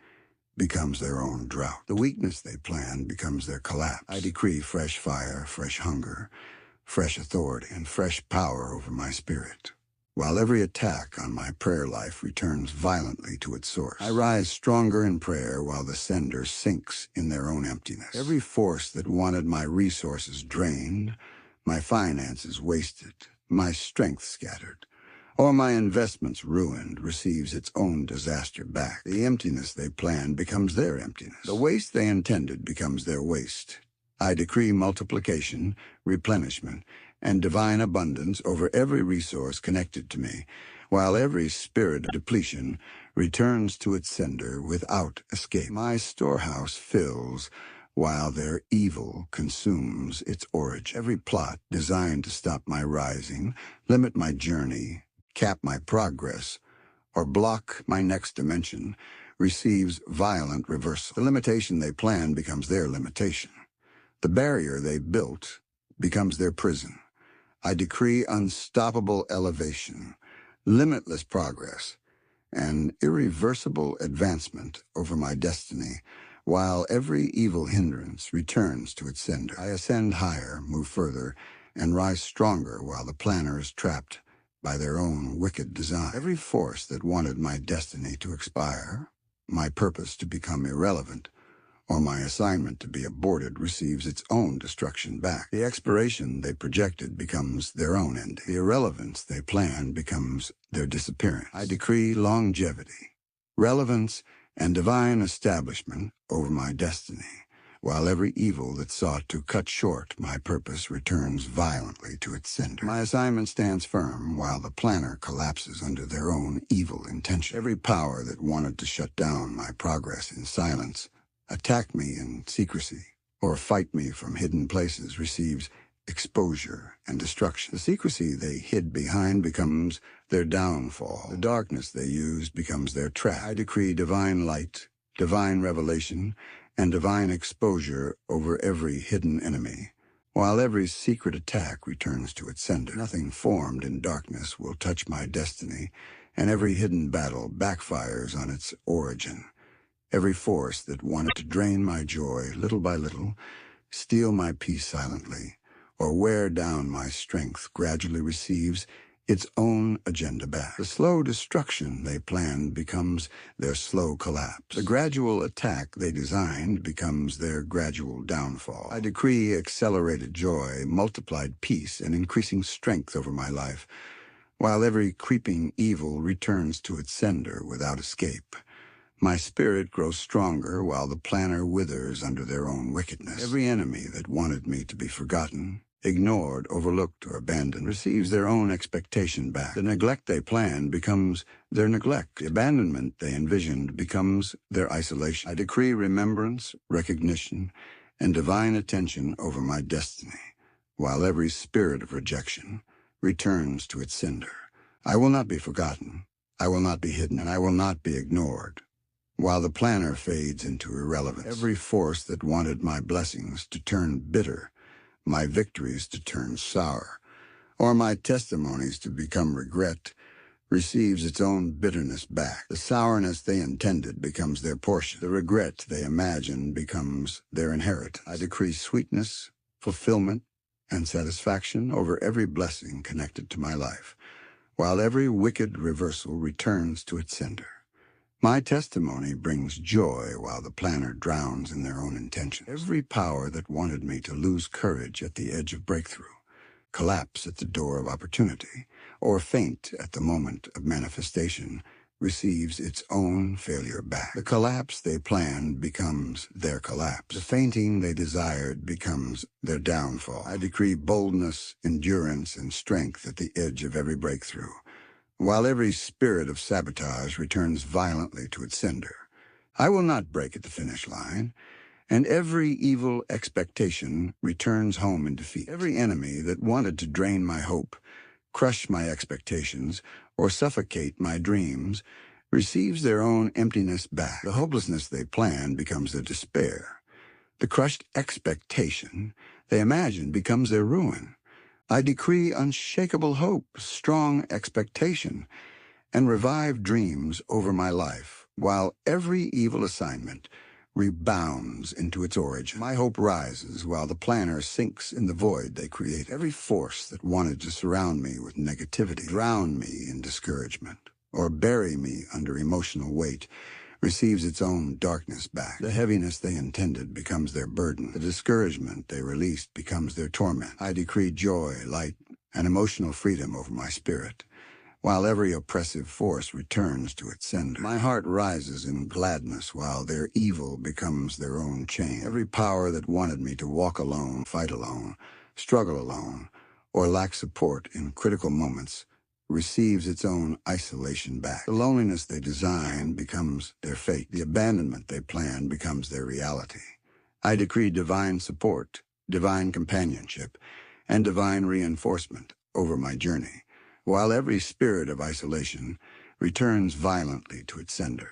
becomes their own drought. The weakness they planned becomes their collapse. I decree fresh fire, fresh hunger, fresh authority, and fresh power over my spirit, while every attack on my prayer life returns violently to its source. I rise stronger in prayer while the sender sinks in their own emptiness. Every force that wanted my resources drained, my finances wasted, my strength scattered, or my investments ruined receives its own disaster back. The emptiness they planned becomes their emptiness. The waste they intended becomes their waste. I decree multiplication, replenishment, and divine abundance over every resource connected to me, while every spirit of depletion returns to its sender without escape. My storehouse fills while their evil consumes its origin. Every plot designed to stop my rising, limit my journey, cap my progress, or block my next dimension receives violent reversal. The limitation they planned becomes their limitation. The barrier they built becomes their prison. I decree unstoppable elevation, limitless progress, and irreversible advancement over my destiny, while every evil hindrance returns to its sender. I ascend higher, move further, and rise stronger while the planner is trapped by their own wicked design. Every force that wanted my destiny to expire, my purpose to become irrelevant, or my assignment to be aborted receives its own destruction back. The expiration they projected becomes their own end. The irrelevance they planned becomes their disappearance. I decree longevity, relevance, and divine establishment over my destiny, while every evil that sought to cut short my purpose returns violently to its sender. My assignment stands firm while the planner collapses under their own evil intention. Every power that wanted to shut down my progress in silence, attack me in secrecy, or fight me from hidden places receives exposure and destruction. The secrecy they hid behind becomes their downfall. The darkness they used becomes their trap. I decree divine light, divine revelation, and divine exposure over every hidden enemy, while every secret attack returns to its sender. Nothing formed in darkness will touch my destiny, and every hidden battle backfires on its origin. Every force that wanted to drain my joy little by little, steal my peace silently, or wear down my strength gradually receives its own agenda back. The slow destruction they planned becomes their slow collapse. The gradual attack they designed becomes their gradual downfall. I decree accelerated joy, multiplied peace, and increasing strength over my life, while every creeping evil returns to its sender without escape. My spirit grows stronger while the planner withers under their own wickedness. Every enemy that wanted me to be forgotten, ignored, overlooked, or abandoned receives their own expectation back. The neglect they planned becomes their neglect. The abandonment they envisioned becomes their isolation. I decree remembrance, recognition, and divine attention over my destiny, while every spirit of rejection returns to its sender. I will not be forgotten, I will not be hidden, and I will not be ignored. While the planner fades into irrelevance, every force that wanted my blessings to turn bitter, my victories to turn sour, or my testimonies to become regret, receives its own bitterness back. The sourness they intended becomes their portion. The regret they imagined becomes their inheritance. I decree sweetness, fulfillment, and satisfaction over every blessing connected to my life, while every wicked reversal returns to its sender. My testimony brings joy while the planner drowns in their own intentions. Every power that wanted me to lose courage at the edge of breakthrough, collapse at the door of opportunity, or faint at the moment of manifestation, receives its own failure back. The collapse they planned becomes their collapse. The fainting they desired becomes their downfall. I decree boldness, endurance, and strength at the edge of every breakthrough, while every spirit of sabotage returns violently to its sender. I will not break at the finish line, and every evil expectation returns home in defeat. Every enemy that wanted to drain my hope, crush my expectations, or suffocate my dreams receives their own emptiness back. The hopelessness they planned becomes their despair. The crushed expectation they imagined becomes their ruin. I decree unshakable hope, strong expectation, and revived dreams over my life, while every evil assignment rebounds into its origin. My hope rises while the planner sinks in the void they create. Every force that wanted to surround me with negativity, drown me in discouragement, or bury me under emotional weight, receives its own darkness back. The heaviness they intended becomes their burden. The discouragement they released becomes their torment. I decree joy, light, and emotional freedom over my spirit, while every oppressive force returns to its sender. My heart rises in gladness while their evil becomes their own chain. Every power that wanted me to walk alone, fight alone, struggle alone, or lack support in critical moments receives its own isolation back. The loneliness they designed becomes their fate. The abandonment they planned becomes their reality. I decree divine support, divine companionship, and divine reinforcement over my journey, while every spirit of isolation returns violently to its sender.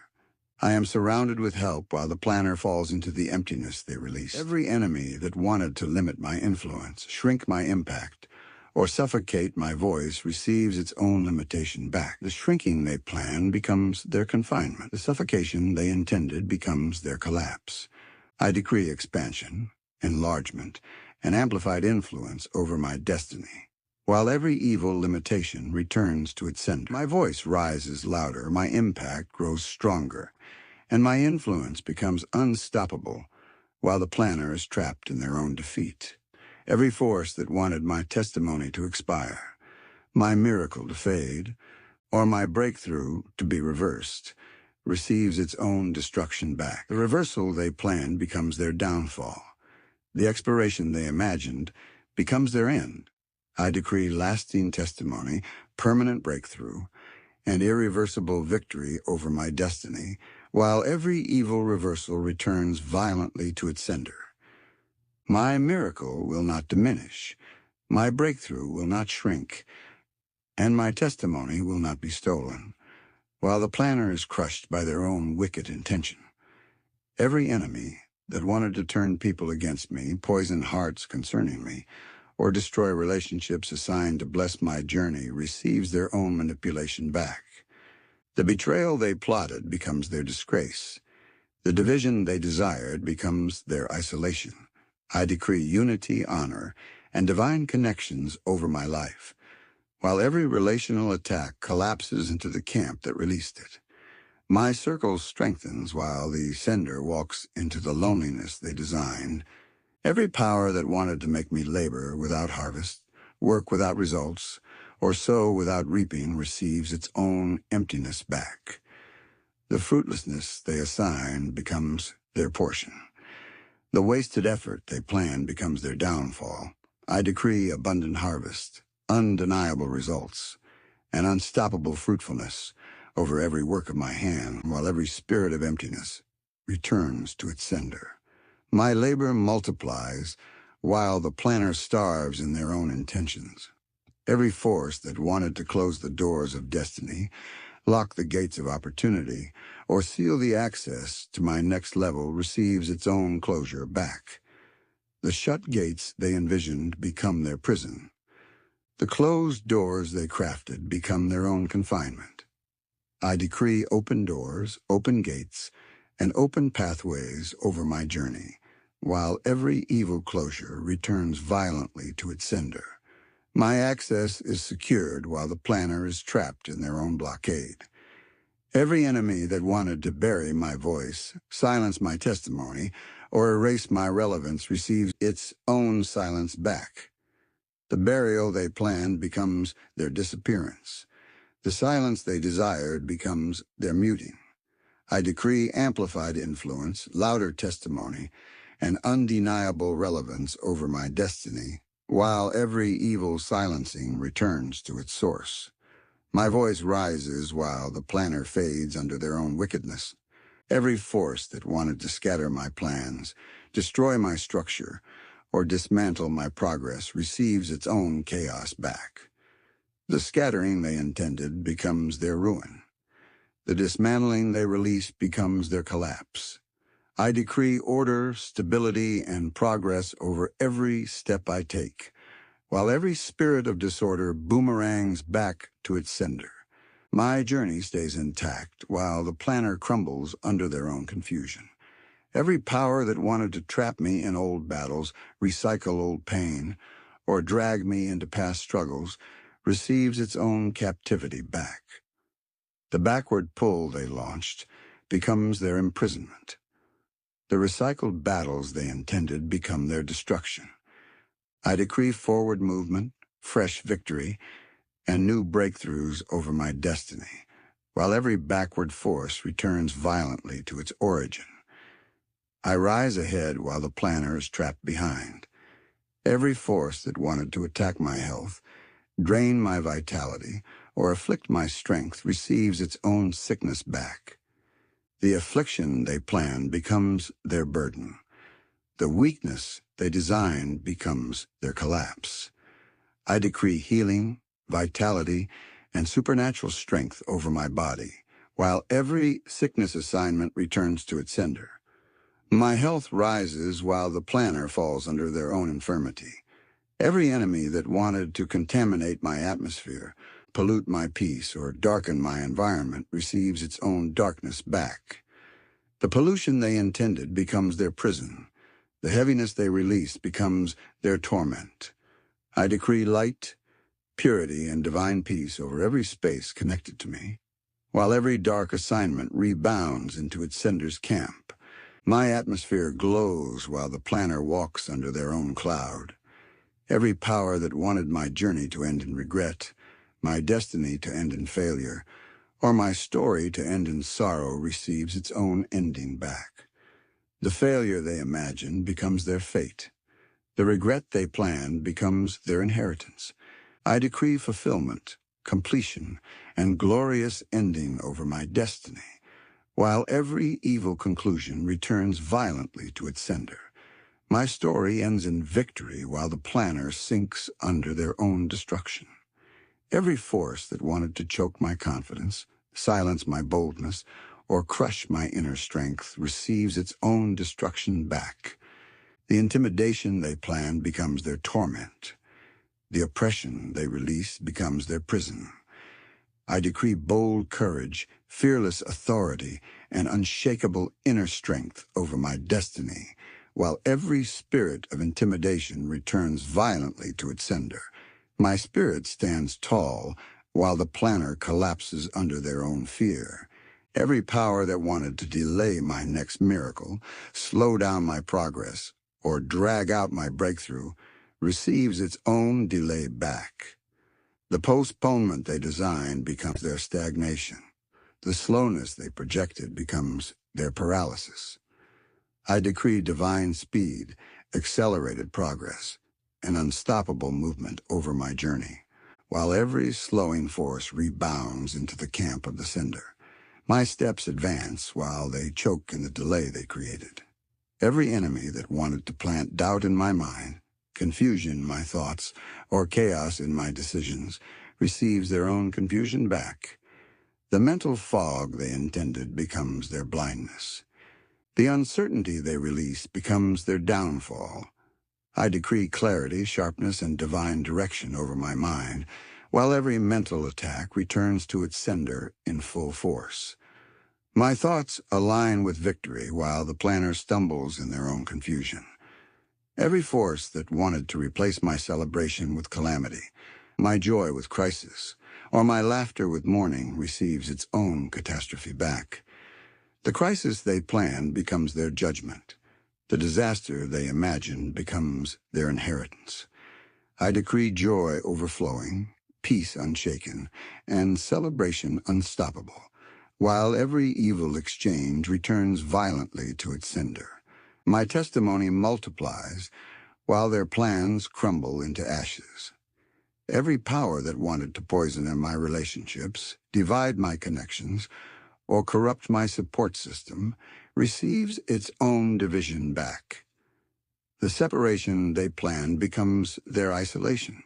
I am surrounded with help while the planner falls into the emptiness they released. Every enemy that wanted to limit my influence, shrink my impact, or suffocate my voice receives its own limitation back. The shrinking they planned becomes their confinement. The suffocation they intended becomes their collapse. I decree expansion, enlargement, and amplified influence over my destiny, while every evil limitation returns to its sender. My voice rises louder, my impact grows stronger, and my influence becomes unstoppable, while the planner is trapped in their own defeat. Every force that wanted my testimony to expire, my miracle to fade, or my breakthrough to be reversed, receives its own destruction back. The reversal they planned becomes their downfall. The expiration they imagined becomes their end. I decree lasting testimony, permanent breakthrough, and irreversible victory over my destiny, while every evil reversal returns violently to its sender. My miracle will not diminish, my breakthrough will not shrink, and my testimony will not be stolen, while the planner is crushed by their own wicked intention. Every enemy that wanted to turn people against me, poison hearts concerning me, or destroy relationships assigned to bless my journey receives their own manipulation back. The betrayal they plotted becomes their disgrace. The division they desired becomes their isolation. I decree unity, honor, and divine connections over my life, while every relational attack collapses into the camp that released it. My circle strengthens while the sender walks into the loneliness they designed. Every power that wanted to make me labor without harvest, work without results, or sow without reaping receives its own emptiness back. The fruitlessness they assigned becomes their portion. The wasted effort they planned becomes their downfall. I decree abundant harvest, undeniable results, and unstoppable fruitfulness over every work of my hand, while every spirit of emptiness returns to its sender. My labor multiplies, while the planner starves in their own intentions. Every force that wanted to close the doors of destiny, lock the gates of opportunity, or seal the access to my next level receives its own closure back. The shut gates they envisioned become their prison. The closed doors they crafted become their own confinement. I decree open doors, open gates, and open pathways over my journey, while every evil closure returns violently to its sender. My access is secured while the planner is trapped in their own blockade. Every enemy that wanted to bury my voice, silence my testimony, or erase my relevance receives its own silence back. The burial they planned becomes their disappearance. The silence they desired becomes their muting. I decree amplified influence, louder testimony, and undeniable relevance over my destiny, while every evil silencing returns to its source. My voice rises while the planner fades under their own wickedness. Every force that wanted to scatter my plans, destroy my structure, or dismantle my progress receives its own chaos back. The scattering they intended becomes their ruin. The dismantling they release becomes their collapse. I decree order, stability, and progress over every step I take, while every spirit of disorder boomerangs back to its sender. My journey stays intact while the planner crumbles under their own confusion. Every power that wanted to trap me in old battles, recycle old pain, or drag me into past struggles receives its own captivity back. The backward pull they launched becomes their imprisonment. The recycled battles they intended become their destruction. I decree forward movement, fresh victory, and new breakthroughs over my destiny, while every backward force returns violently to its origin. I rise ahead while the planner is trapped behind. Every force that wanted to attack my health, drain my vitality, or afflict my strength receives its own sickness back. The affliction they planned becomes their burden. The weakness they designed becomes their collapse. I decree healing, vitality, and supernatural strength over my body, while every sickness assignment returns to its sender. My health rises while the planner falls under their own infirmity. Every enemy that wanted to contaminate my atmosphere, pollute my peace, or darken my environment receives its own darkness back. The pollution they intended becomes their prison. The heaviness they release becomes their torment. I decree light, purity, and divine peace over every space connected to me, while every dark assignment rebounds into its sender's camp. My atmosphere glows while the planner walks under their own cloud. Every power that wanted my journey to end in regret, my destiny to end in failure, or my story to end in sorrow receives its own ending back. The failure they imagined becomes their fate. The regret they planned becomes their inheritance. I decree fulfillment, completion, and glorious ending over my destiny, while every evil conclusion returns violently to its sender. My story ends in victory while the planner sinks under their own destruction. Every force that wanted to choke my confidence, silence my boldness, or crush my inner strength receives its own destruction back. The intimidation they planned becomes their torment. The oppression they release becomes their prison. I decree bold courage, fearless authority, and unshakable inner strength over my destiny, while every spirit of intimidation returns violently to its sender. My spirit stands tall, while the planner collapses under their own fear. Every power that wanted to delay my next miracle, slow down my progress, or drag out my breakthrough receives its own delay back. The postponement they designed becomes their stagnation. The slowness they projected becomes their paralysis. I decree divine speed, accelerated progress, and unstoppable movement over my journey, while every slowing force rebounds into the camp of the sender. My steps advance while they choke in the delay they created. Every enemy that wanted to plant doubt in my mind, confusion in my thoughts, or chaos in my decisions receives their own confusion back. The mental fog they intended becomes their blindness. The uncertainty they release becomes their downfall. I decree clarity, sharpness, and divine direction over my mind, while every mental attack returns to its sender in full force. My thoughts align with victory while the planner stumbles in their own confusion. Every force that wanted to replace my celebration with calamity, my joy with crisis, or my laughter with mourning receives its own catastrophe back. The crisis they planned becomes their judgment. The disaster they imagined becomes their inheritance. I decree joy overflowing, peace unshaken, and celebration unstoppable, while every evil exchange returns violently to its sender. My testimony multiplies, while their plans crumble into ashes. Every power that wanted to poison my relationships, divide my connections, or corrupt my support system receives its own division back. The separation they planned becomes their isolation.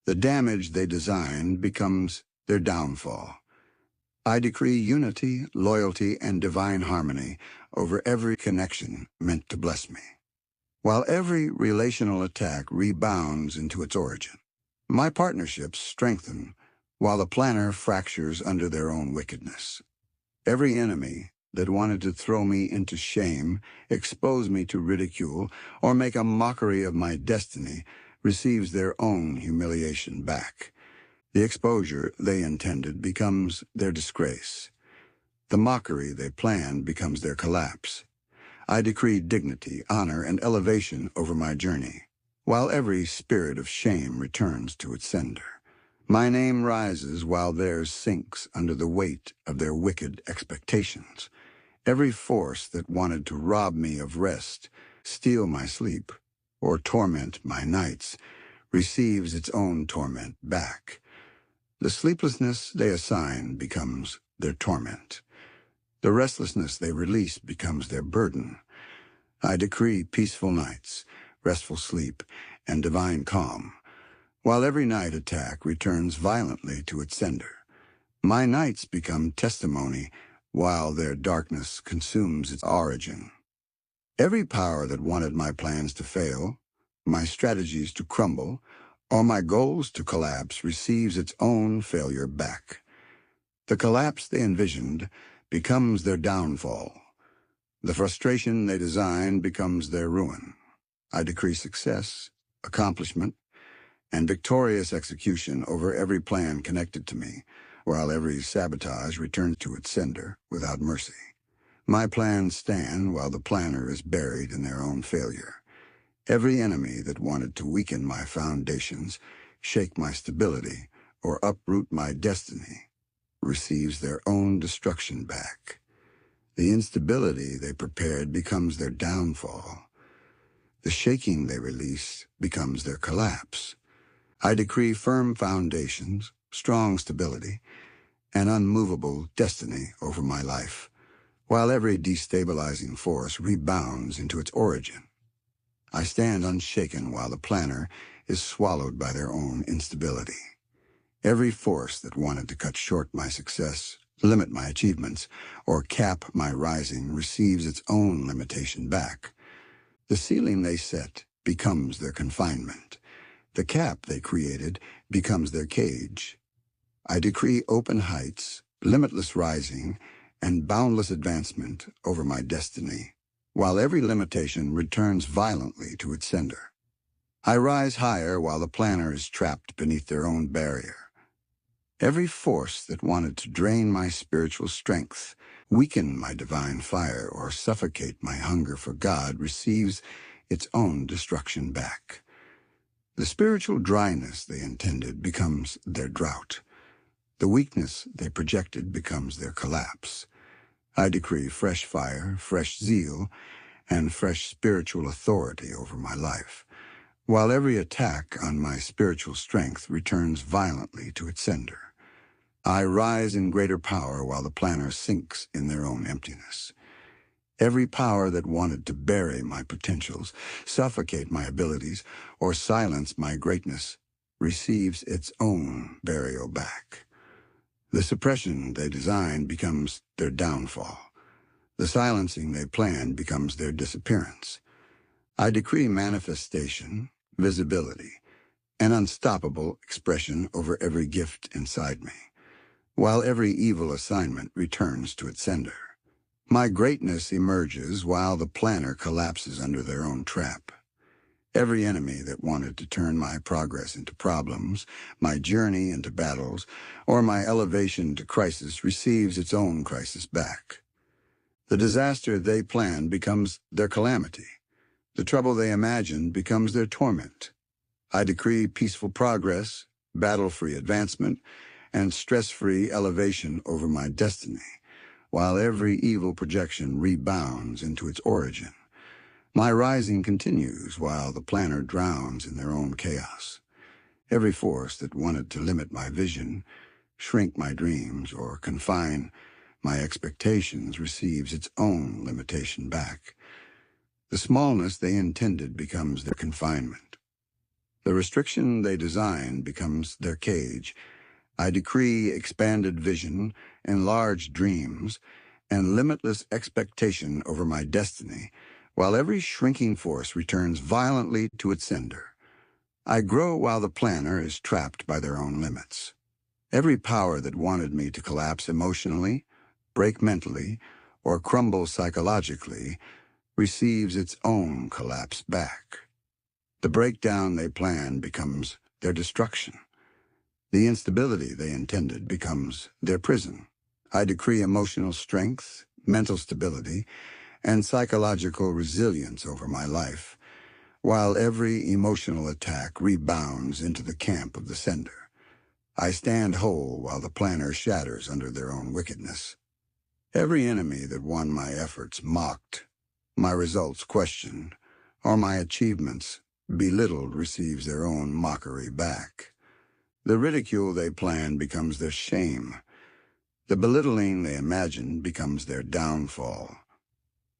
The damage they designed becomes their downfall. I decree unity, loyalty, and divine harmony over every connection meant to bless me, while every relational attack rebounds into its origin. My partnerships strengthen, while the planner fractures under their own wickedness. Every enemy that wanted to throw me into shame, expose me to ridicule, or make a mockery of my destiny receives their own humiliation back. The exposure they intended becomes their disgrace. The mockery they planned becomes their collapse. I decree dignity, honor, and elevation over my journey, while every spirit of shame returns to its sender. My name rises while theirs sinks under the weight of their wicked expectations. Every force that wanted to rob me of rest, steal my sleep, or torment my nights receives its own torment back. The sleeplessness they assign becomes their torment. The restlessness they release becomes their burden. I decree peaceful nights, restful sleep, and divine calm, while every night attack returns violently to its sender. My nights become testimony, while their darkness consumes its origin. Every power that wanted my plans to fail, my strategies to crumble, or my goals to collapse receives its own failure back. The collapse they envisioned becomes their downfall. The frustration they designed becomes their ruin. I decree success, accomplishment, and victorious execution over every plan connected to me, while every sabotage returns to its sender without mercy. My plans stand while the planner is buried in their own failure. Every enemy that wanted to weaken my foundations, shake my stability, or uproot my destiny receives their own destruction back. The instability they prepared becomes their downfall. The shaking they release becomes their collapse. I decree firm foundations, strong stability, and unmovable destiny over my life, while every destabilizing force rebounds into its origin. I stand unshaken while the planner is swallowed by their own instability. Every force that wanted to cut short my success, limit my achievements, or cap my rising receives its own limitation back. The ceiling they set becomes their confinement. The cap they created becomes their cage. I decree open heights, limitless rising, and boundless advancement over my destiny, while every limitation returns violently to its sender. I rise higher while the planner is trapped beneath their own barrier. Every force that wanted to drain my spiritual strength, weaken my divine fire, or suffocate my hunger for God receives its own destruction back. The spiritual dryness they intended becomes their drought. The weakness they projected becomes their collapse. I decree fresh fire, fresh zeal, and fresh spiritual authority over my life, while every attack on my spiritual strength returns violently to its sender. I rise in greater power while the planner sinks in their own emptiness. Every power that wanted to bury my potentials, suffocate my abilities, or silence my greatness receives its own burial back. The suppression they designed becomes their downfall. The silencing they planned becomes their disappearance. I decree manifestation, visibility, and unstoppable expression over every gift inside me, while every evil assignment returns to its sender. My greatness emerges while the planner collapses under their own trap. Every enemy that wanted to turn my progress into problems, my journey into battles, or my elevation to crisis receives its own crisis back. The disaster they plan becomes their calamity. The trouble they imagine becomes their torment. I decree peaceful progress, battle-free advancement, and stress-free elevation over my destiny, while every evil projection rebounds into its origin. My rising continues while the planner drowns in their own chaos. Every force that wanted to limit my vision, shrink my dreams, or confine my expectations receives its own limitation back. The smallness they intended becomes their confinement. The restriction they designed becomes their cage. I decree expanded vision, enlarged dreams, and limitless expectation over my destiny, while every shrinking force returns violently to its sender. I grow while the planner is trapped by their own limits. Every power that wanted me to collapse emotionally, break mentally, or crumble psychologically receives its own collapse back. The breakdown they planned becomes their destruction. The instability they intended becomes their prison. I decree emotional strength, mental stability, and psychological resilience over my life, while every emotional attack rebounds into the camp of the sender. I stand whole while the planner shatters under their own wickedness. Every enemy that won my efforts mocked, my results questioned, or my achievements belittled receives their own mockery back. The ridicule they planned becomes their shame. The belittling they imagined becomes their downfall.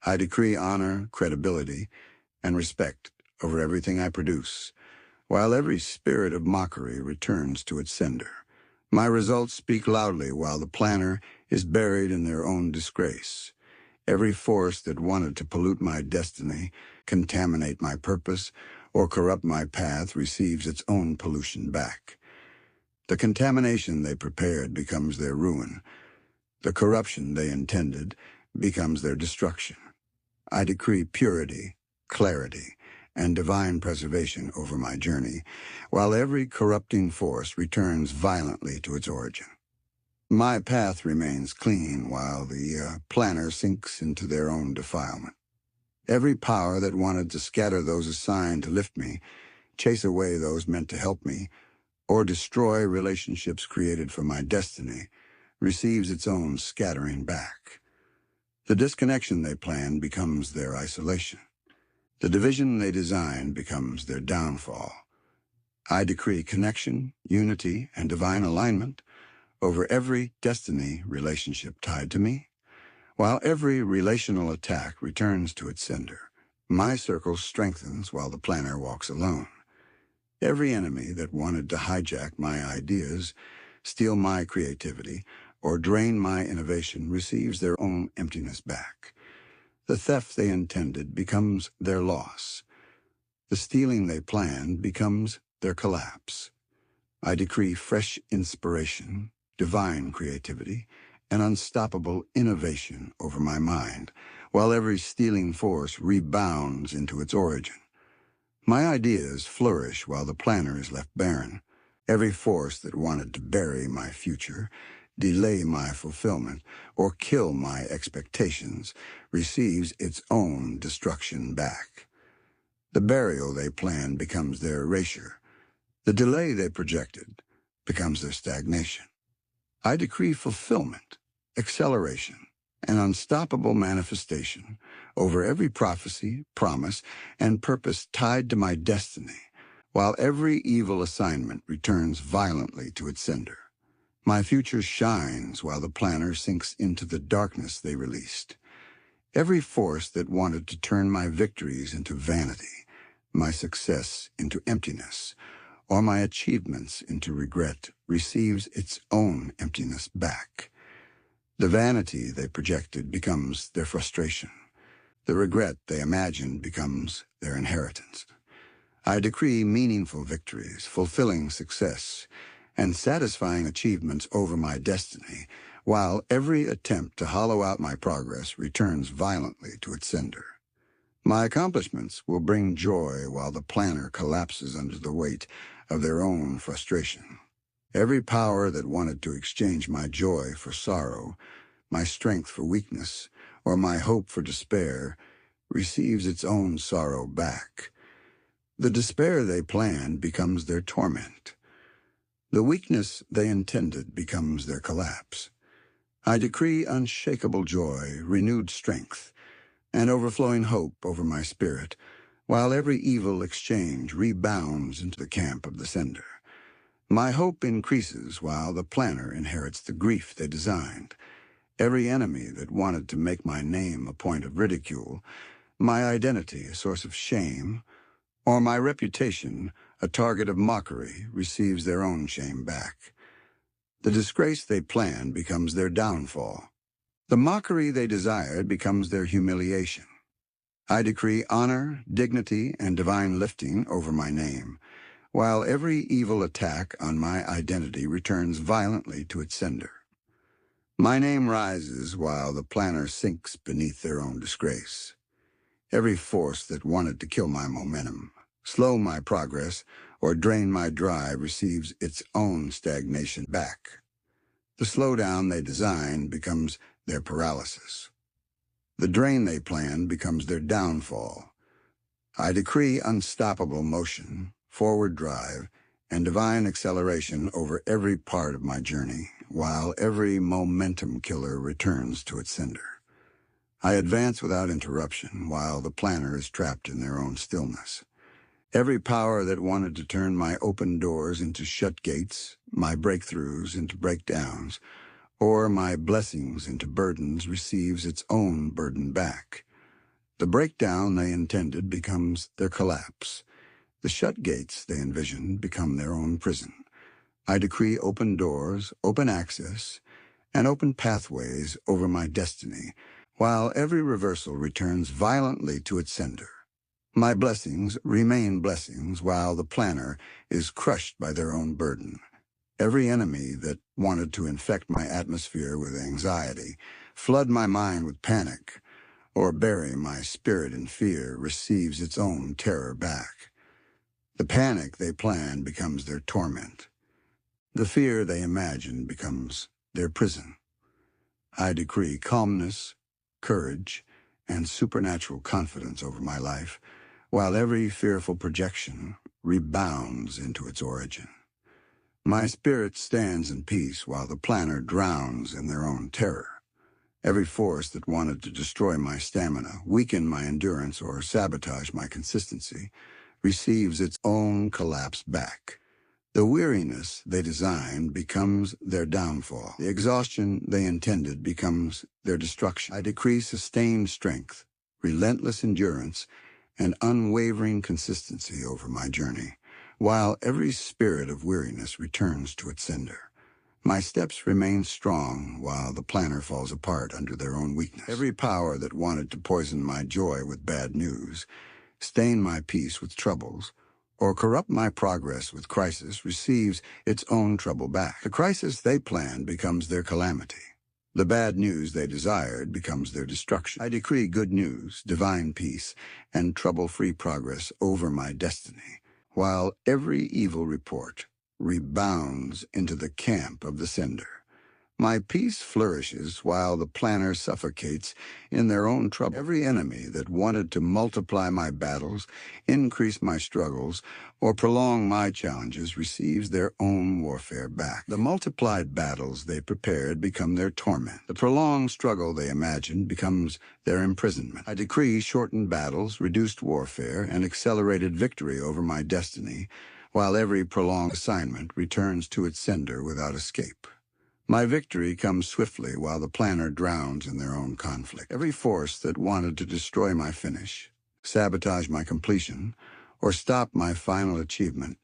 I decree honor, credibility, and respect over everything I produce, while every spirit of mockery returns to its sender. My results speak loudly while the planner is buried in their own disgrace. Every force that wanted to pollute my destiny, contaminate my purpose, or corrupt my path receives its own pollution back. The contamination they prepared becomes their ruin. The corruption they intended becomes their destruction. I decree purity, clarity, and divine preservation over my journey, while every corrupting force returns violently to its origin. My path remains clean while the planner sinks into their own defilement. Every power that wanted to scatter those assigned to lift me, chase away those meant to help me, or destroy relationships created for my destiny, receives its own scattering back. The disconnection they planned becomes their isolation. The division they designed becomes their downfall. I decree connection, unity, and divine alignment over every destiny relationship tied to me, while every relational attack returns to its sender. My circle strengthens while the planner walks alone. Every enemy that wanted to hijack my ideas, steal my creativity, or drain my innovation receives their own emptiness back. The theft they intended becomes their loss. The stealing they planned becomes their collapse. I decree fresh inspiration, divine creativity, and unstoppable innovation over my mind, while every stealing force rebounds into its origin. My ideas flourish while the planner is left barren. Every force that wanted to bury my future, delay my fulfillment, or kill my expectations receives its own destruction back. The burial they planned becomes their erasure. The delay they projected becomes their stagnation. I decree fulfillment, acceleration, and unstoppable manifestation over every prophecy, promise, and purpose tied to my destiny, while every evil assignment returns violently to its sender. My future shines while the planner sinks into the darkness they released. Every force that wanted to turn my victories into vanity, my success into emptiness, or my achievements into regret receives its own emptiness back. The vanity they projected becomes their frustration. The regret they imagine becomes their inheritance. I decree meaningful victories, fulfilling success, and satisfying achievements over my destiny, while every attempt to hollow out my progress returns violently to its sender. My accomplishments will bring joy while the planner collapses under the weight of their own frustration. Every power that wanted to exchange my joy for sorrow, my strength for weakness, or my hope for despair, receives its own sorrow back. The despair they planned becomes their torment. The weakness they intended becomes their collapse. I decree unshakable joy, renewed strength, and overflowing hope over my spirit, while every evil exchange rebounds into the camp of the sender. My hope increases while the planner inherits the grief they designed. Every enemy that wanted to make my name a point of ridicule, my identity a source of shame, or my reputation a target of mockery receives their own shame back. The disgrace they planned becomes their downfall. The mockery they desired becomes their humiliation. I decree honor, dignity, and divine lifting over my name, while every evil attack on my identity returns violently to its sender. My name rises while the planner sinks beneath their own disgrace. Every force that wanted to kill my momentum, slow my progress, or drain my drive receives its own stagnation back. The slowdown they designed becomes their paralysis. The drain they planned becomes their downfall. I decree unstoppable motion, forward drive, and divine acceleration over every part of my journey, while every momentum killer returns to its sender. I advance without interruption, while the planner is trapped in their own stillness. Every power that wanted to turn my open doors into shut gates, my breakthroughs into breakdowns, or my blessings into burdens receives its own burden back. The breakdown they intended becomes their collapse. The shut gates they envisioned become their own prison. I decree open doors, open access, and open pathways over my destiny, while every reversal returns violently to its sender. My blessings remain blessings while the planner is crushed by their own burden. Every enemy that wanted to infect my atmosphere with anxiety, flood my mind with panic, or bury my spirit in fear receives its own terror back. The panic they planned becomes their torment. The fear they imagined becomes their prison. I decree calmness, courage, and supernatural confidence over my life, while every fearful projection rebounds into its origin. My spirit stands in peace while the planner drowns in their own terror. Every force that wanted to destroy my stamina, weaken my endurance, or sabotage my consistency receives its own collapse back. The weariness they designed becomes their downfall. The exhaustion they intended becomes their destruction. I decree sustained strength, relentless endurance, and unwavering consistency over my journey, while every spirit of weariness returns to its sender. My steps remain strong while the planner falls apart under their own weakness. Every power that wanted to poison my joy with bad news, stain my peace with troubles, or corrupt my progress with crisis receives its own trouble back. The crisis they planned becomes their calamity. The bad news they desired becomes their destruction. I decree good news, divine peace, and trouble-free progress over my destiny, while every evil report rebounds into the camp of the sender. My peace flourishes while the planner suffocates in their own trouble. Every enemy that wanted to multiply my battles, increase my struggles, or prolong my challenges receives their own warfare back. The multiplied battles they prepared become their torment. The prolonged struggle they imagined becomes their imprisonment. I decree shortened battles, reduced warfare, and accelerated victory over my destiny, while every prolonged assignment returns to its sender without escape. My victory comes swiftly while the planner drowns in their own conflict. Every force that wanted to destroy my finish, sabotage my completion, or stop my final achievement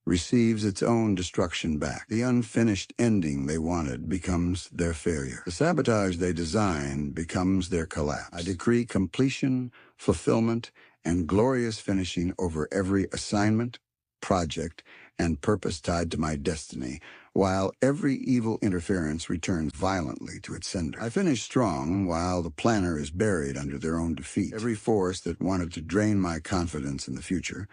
receives its own destruction back. The unfinished ending they wanted becomes their failure. The sabotage they designed becomes their collapse. I decree completion, fulfillment, and glorious finishing over every assignment, project, and purpose tied to my destiny, while every evil interference returns violently to its sender. I finish strong while the planner is buried under their own defeat. Every force that wanted to drain my confidence in the future,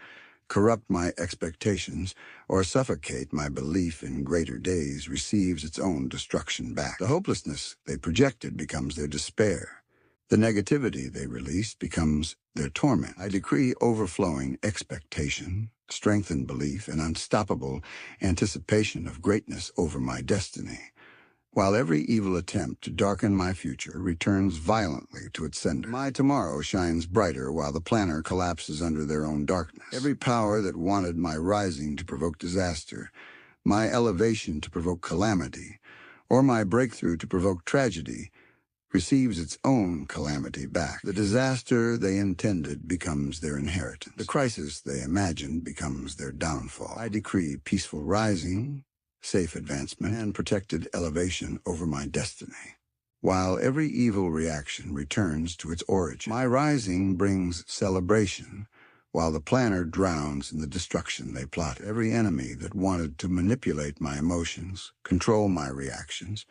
corrupt my expectations, or suffocate my belief in greater days receives its own destruction back. The hopelessness they projected becomes their despair. The negativity they released becomes their torment. I decree overflowing expectation, strengthened belief, and unstoppable anticipation of greatness over my destiny, while every evil attempt to darken my future returns violently to its sender. My tomorrow shines brighter while the planner collapses under their own darkness. Every power that wanted my rising to provoke disaster, my elevation to provoke calamity, or my breakthrough to provoke tragedy, receives its own calamity back. The disaster they intended becomes their inheritance. The crisis they imagined becomes their downfall. I decree peaceful rising, safe advancement, and protected elevation over my destiny, while every evil reaction returns to its origin. My rising brings celebration, while the planner drowns in the destruction they plotted. Every enemy that wanted to manipulate my emotions, control my reactions,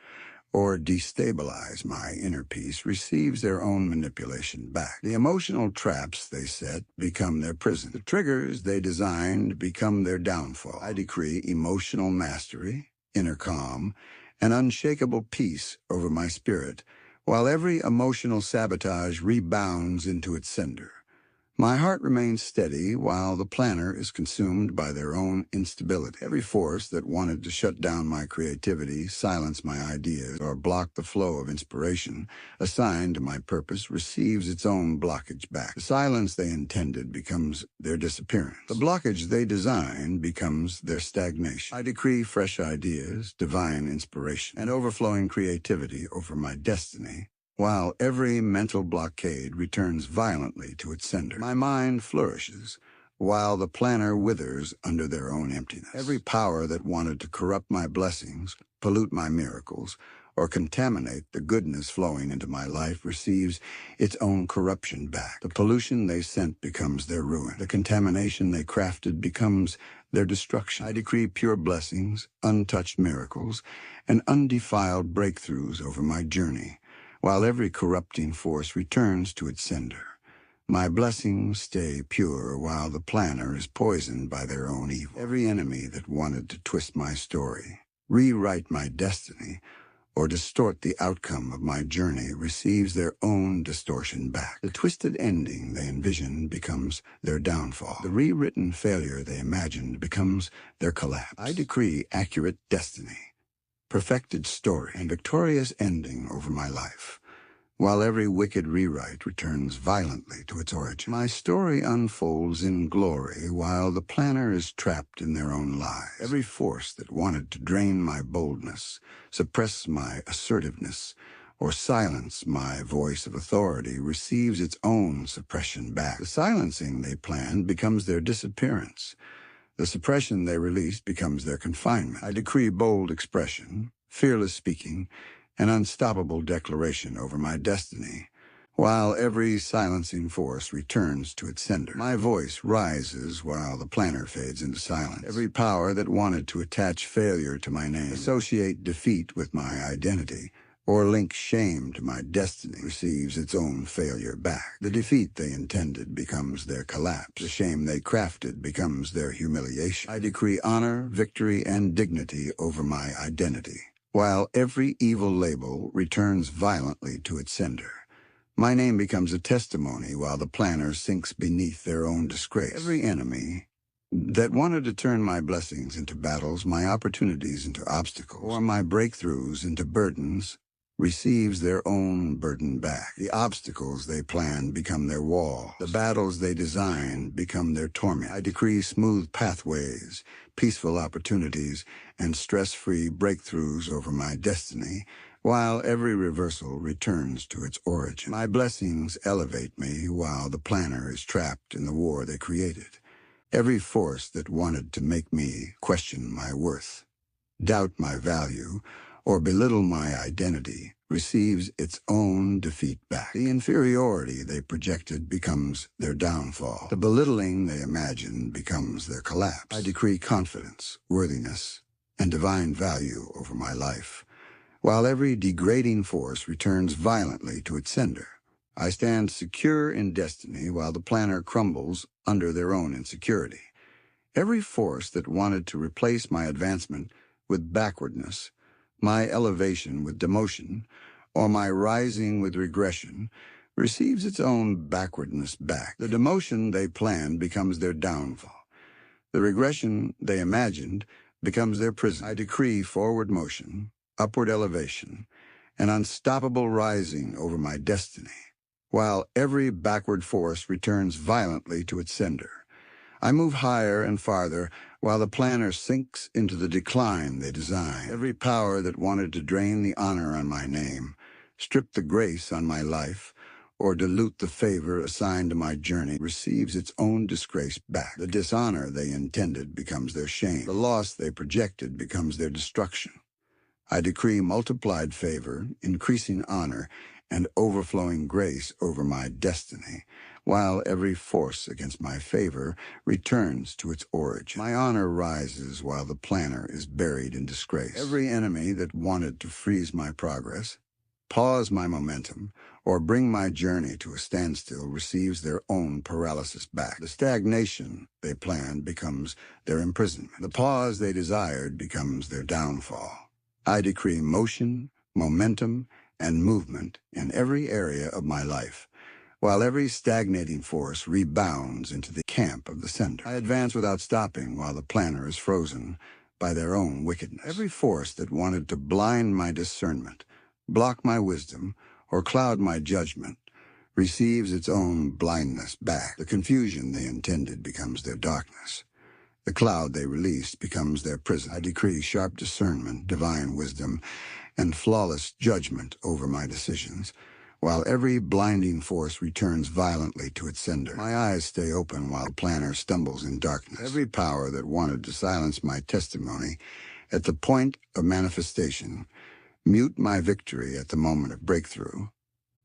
or destabilize my inner peace receives their own manipulation back. The emotional traps they set become their prison. The triggers they designed become their downfall. I decree emotional mastery, inner calm, and unshakable peace over my spirit, while every emotional sabotage rebounds into its sender. My heart remains steady while the planner is consumed by their own instability. Every force that wanted to shut down my creativity, silence my ideas, or block the flow of inspiration assigned to my purpose receives its own blockage back. The silence they intended becomes their disappearance. The blockage they designed becomes their stagnation. I decree fresh ideas, divine inspiration, and overflowing creativity over my destiny, while every mental blockade returns violently to its sender. My mind flourishes, while the planner withers under their own emptiness. Every power that wanted to corrupt my blessings, pollute my miracles, or contaminate the goodness flowing into my life receives its own corruption back. The pollution they sent becomes their ruin. The contamination they crafted becomes their destruction. I decree pure blessings, untouched miracles, and undefiled breakthroughs over my journey, while every corrupting force returns to its sender. My blessings stay pure while the planner is poisoned by their own evil. Every enemy that wanted to twist my story, rewrite my destiny, or distort the outcome of my journey receives their own distortion back. The twisted ending they envisioned becomes their downfall. The rewritten failure they imagined becomes their collapse. I decree accurate destiny, perfected story, and victorious ending over my life, while every wicked rewrite returns violently to its origin. My story unfolds in glory while the planner is trapped in their own lies. Every force that wanted to drain my boldness, suppress my assertiveness, or silence my voice of authority receives its own suppression back. The silencing they planned becomes their disappearance. The suppression they released becomes their confinement. I decree bold expression, fearless speaking, an unstoppable declaration over my destiny, while every silencing force returns to its sender. My voice rises while the planner fades into silence. Every power that wanted to attach failure to my name, associate defeat with my identity, or link shame to my destiny receives its own failure back. The defeat they intended becomes their collapse. The shame they crafted becomes their humiliation. I decree honor, victory, and dignity over my identity, while every evil label returns violently to its sender. My name becomes a testimony while the planner sinks beneath their own disgrace. Every enemy that wanted to turn my blessings into battles, my opportunities into obstacles, or my breakthroughs into burdens, receives their own burden back. The obstacles they planned become their wall. The battles they designed become their torment. I decree smooth pathways, peaceful opportunities, and stress-free breakthroughs over my destiny, while every reversal returns to its origin. My blessings elevate me while the planner is trapped in the war they created. Every force that wanted to make me question my worth, doubt my value, or belittle my identity receives its own defeat back. The inferiority they projected becomes their downfall. The belittling they imagined becomes their collapse. I decree confidence, worthiness, and divine value over my life, while every degrading force returns violently to its sender. I stand secure in destiny while the planner crumbles under their own insecurity. Every force that wanted to replace my advancement with backwardness, my elevation with demotion, or my rising with regression, receives its own backwardness back. The demotion they planned becomes their downfall. The regression they imagined becomes their prison. I decree forward motion, upward elevation, and unstoppable rising over my destiny, while every backward force returns violently to its sender. I move higher and farther, while the planner sinks into the decline they designed. Every power that wanted to drain the honor on my name, strip the grace on my life, or dilute the favor assigned to my journey receives its own disgrace back. The dishonor they intended becomes their shame. The loss they projected becomes their destruction. I decree multiplied favor, increasing honor, and overflowing grace over my destiny, while every force against my favor returns to its origin. My honor rises while the planner is buried in disgrace. Every enemy that wanted to freeze my progress, pause my momentum, or bring my journey to a standstill receives their own paralysis back. The stagnation they planned becomes their imprisonment. The pause they desired becomes their downfall. I decree motion, momentum, and movement in every area of my life, while every stagnating force rebounds into the camp of the sender. I advance without stopping while the planner is frozen by their own wickedness. Every force that wanted to blind my discernment, block my wisdom, or cloud my judgment receives its own blindness back. The confusion they intended becomes their darkness. The cloud they released becomes their prison. I decree sharp discernment, divine wisdom, and flawless judgment over my decisions, while every blinding force returns violently to its sender. My eyes stay open while the planner stumbles in darkness. Every power that wanted to silence my testimony at the point of manifestation, mute my victory at the moment of breakthrough,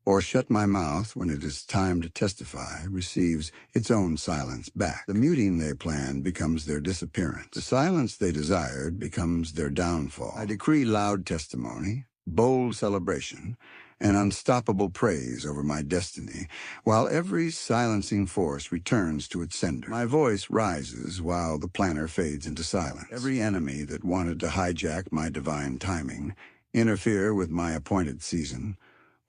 or shut my mouth when it is time to testify, receives its own silence back. The muting they planned becomes their disappearance. The silence they desired becomes their downfall. I decree loud testimony, bold celebration, and unstoppable praise over my destiny, while every silencing force returns to its sender. My voice rises while the planner fades into silence. Every enemy that wanted to hijack my divine timing, interfere with my appointed season,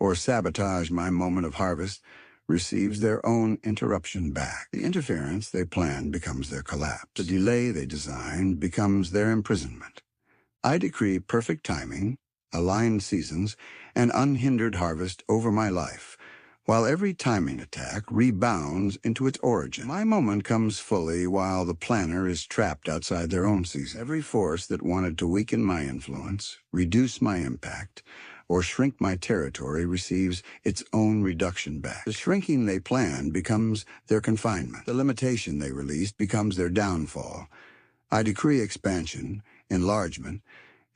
or sabotage my moment of harvest receives their own interruption back. The interference they planned becomes their collapse. The delay they designed becomes their imprisonment. I decree perfect timing, aligned seasons, and unhindered harvest over my life, while every timing attack rebounds into its origin. My moment comes fully while the planner is trapped outside their own season. Every force that wanted to weaken my influence, reduce my impact, or shrink my territory receives its own reduction back. The shrinking they planned becomes their confinement. The limitation they released becomes their downfall. I decree expansion, enlargement,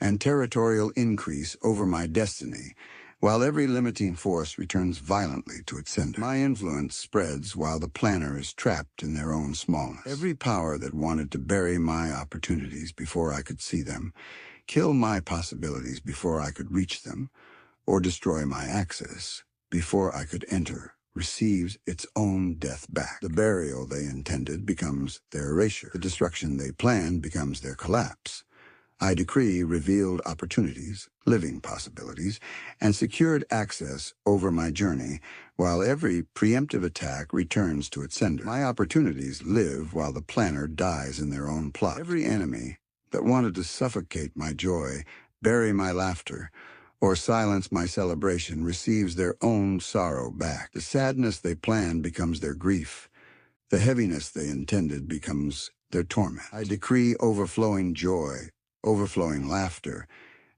and territorial increase over my destiny, while every limiting force returns violently to its sender. My influence spreads while the planner is trapped in their own smallness. Every power that wanted to bury my opportunities before I could see them, kill my possibilities before I could reach them, or destroy my access before I could enter, receives its own death back. The burial they intended becomes their erasure. The destruction they planned becomes their collapse. I decree revealed opportunities, living possibilities, and secured access over my journey, while every preemptive attack returns to its sender. My opportunities live while the planner dies in their own plot. Every enemy that wanted to suffocate my joy, bury my laughter, or silence my celebration receives their own sorrow back. The sadness they planned becomes their grief. The heaviness they intended becomes their torment. I decree overflowing joy, overflowing laughter,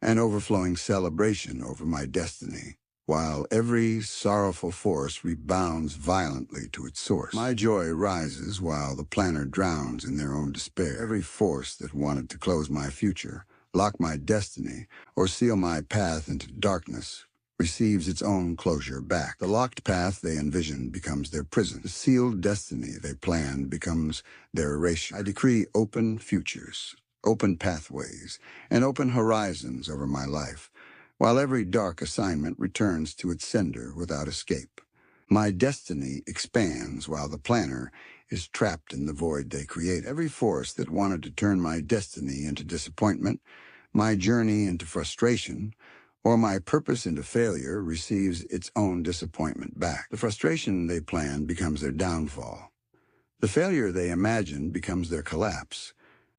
and overflowing celebration over my destiny, while every sorrowful force rebounds violently to its source. My joy rises while the planner drowns in their own despair. Every force that wanted to close my future, lock my destiny, or seal my path into darkness receives its own closure back. The locked path they envisioned becomes their prison. The sealed destiny they planned becomes their erasure. I decree open futures, open pathways, and open horizons over my life, while every dark assignment returns to its sender without escape. My destiny expands while the planner is trapped in the void they create. Every force that wanted to turn my destiny into disappointment, my journey into frustration, or my purpose into failure receives its own disappointment back. The frustration they planned becomes their downfall. The failure they imagined becomes their collapse.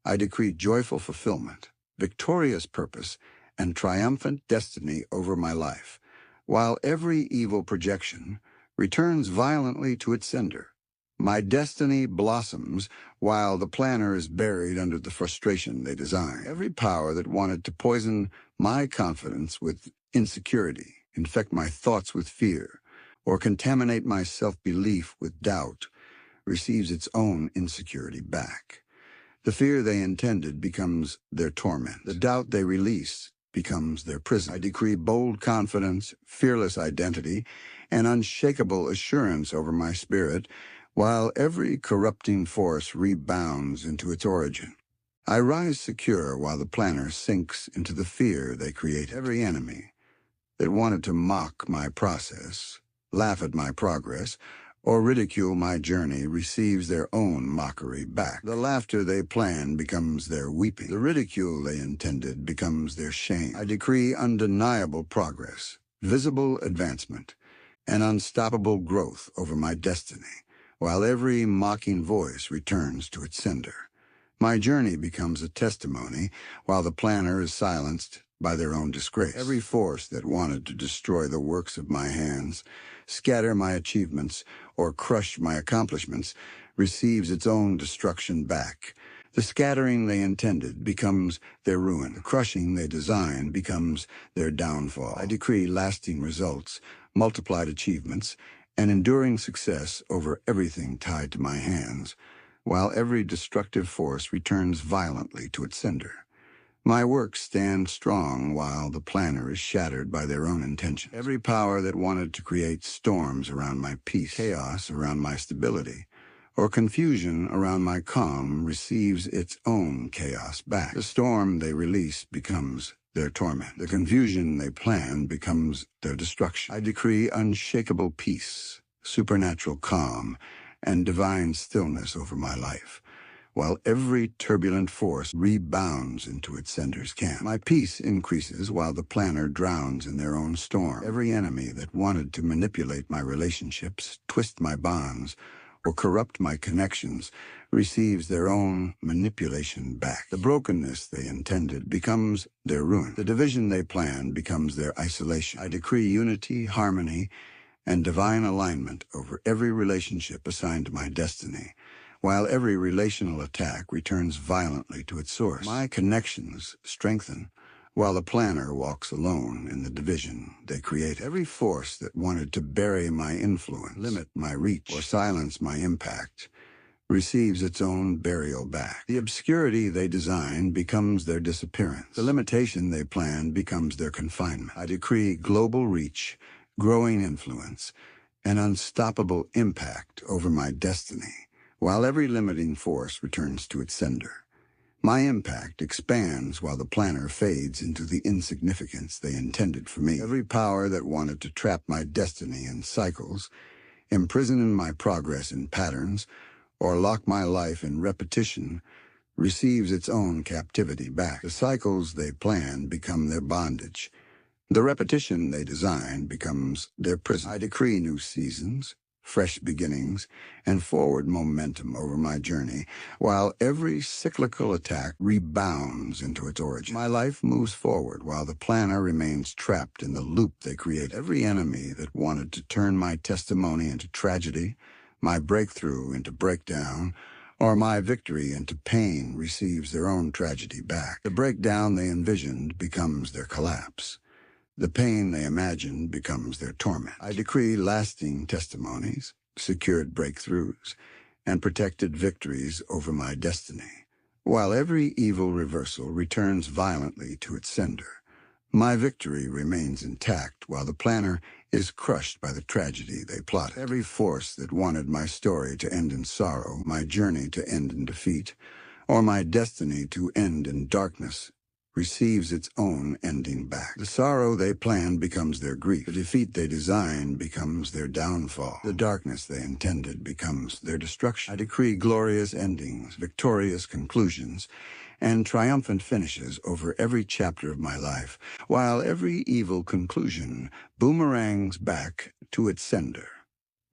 I decree joyful fulfillment, victorious purpose, and triumphant destiny over my life, while every evil projection returns violently to its sender. My destiny blossoms while the planner is buried under the frustration they designed. Every power that wanted to poison my confidence with insecurity, infect my thoughts with fear, or contaminate my self-belief with doubt receives its own insecurity back. The fear they intended becomes their torment. The doubt they release becomes their prison. I decree bold confidence, fearless identity, and unshakable assurance over my spirit, while every corrupting force rebounds into its origin. I rise secure while the planner sinks into the fear they create. Every enemy that wanted to mock my process, laugh at my progress, or ridicule my journey receives their own mockery back. The laughter they planned becomes their weeping. The ridicule they intended becomes their shame. I decree undeniable progress, visible advancement, and unstoppable growth over my destiny, while every mocking voice returns to its sender. My journey becomes a testimony, while the planner is silenced by their own disgrace. Every force that wanted to destroy the works of my hands, scatter my achievements, or crush my accomplishments receives its own destruction back. The scattering they intended becomes their ruin. The crushing they designed becomes their downfall. I decree lasting results, multiplied achievements, and enduring success over everything tied to my hands, while every destructive force returns violently to its sender. My works stand strong while the planner is shattered by their own intentions. Every power that wanted to create storms around my peace, chaos around my stability, or confusion around my calm receives its own chaos back. The storm they release becomes their torment. The confusion they plan becomes their destruction. I decree unshakable peace, supernatural calm, and divine stillness over my life, while every turbulent force rebounds into its sender's camp. My peace increases while the planner drowns in their own storm. Every enemy that wanted to manipulate my relationships, twist my bonds, or corrupt my connections receives their own manipulation back. The brokenness they intended becomes their ruin. The division they planned becomes their isolation. I decree unity, harmony, and divine alignment over every relationship assigned to my destiny, while every relational attack returns violently to its source. My connections strengthen, while the planner walks alone in the division they create. Every force that wanted to bury my influence, limit my reach, or silence my impact receives its own burial back. The obscurity they designed becomes their disappearance. The limitation they planned becomes their confinement. I decree global reach, growing influence, and unstoppable impact over my destiny, while every limiting force returns to its sender. My impact expands while the planner fades into the insignificance they intended for me. Every power that wanted to trap my destiny in cycles, imprison my progress in patterns, or lock my life in repetition receives its own captivity back. The cycles they planned become their bondage. The repetition they designed becomes their prison. I decree new seasons, fresh beginnings, and forward momentum over my journey, while every cyclical attack rebounds into its origin. My life moves forward while the planner remains trapped in the loop they create. Every enemy that wanted to turn my testimony into tragedy, my breakthrough into breakdown, or my victory into pain receives their own tragedy back. The breakdown they envisioned becomes their collapse. The pain they imagine becomes their torment. I decree lasting testimonies, secured breakthroughs, and protected victories over my destiny. While every evil reversal returns violently to its sender, my victory remains intact while the planner is crushed by the tragedy they plotted. Every force that wanted my story to end in sorrow, my journey to end in defeat, or my destiny to end in darkness, receives its own ending back. The sorrow they planned becomes their grief. The defeat they designed becomes their downfall. The darkness they intended becomes their destruction. I decree glorious endings, victorious conclusions, and triumphant finishes over every chapter of my life, while every evil conclusion boomerangs back to its sender.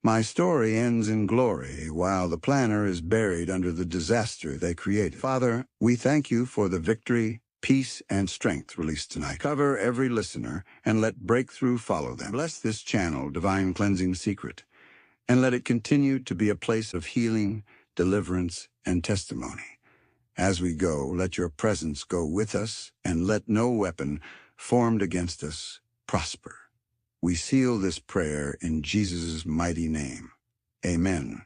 My story ends in glory, while the planner is buried under the disaster they created. Father, we thank you for the victory, peace, and strength released tonight. Cover every listener and let breakthrough follow them. Bless this channel, Divine Cleansing Secret, and let it continue to be a place of healing, deliverance, and testimony. As we go, let your presence go with us, and let no weapon formed against us prosper. We seal this prayer in Jesus' mighty name. Amen.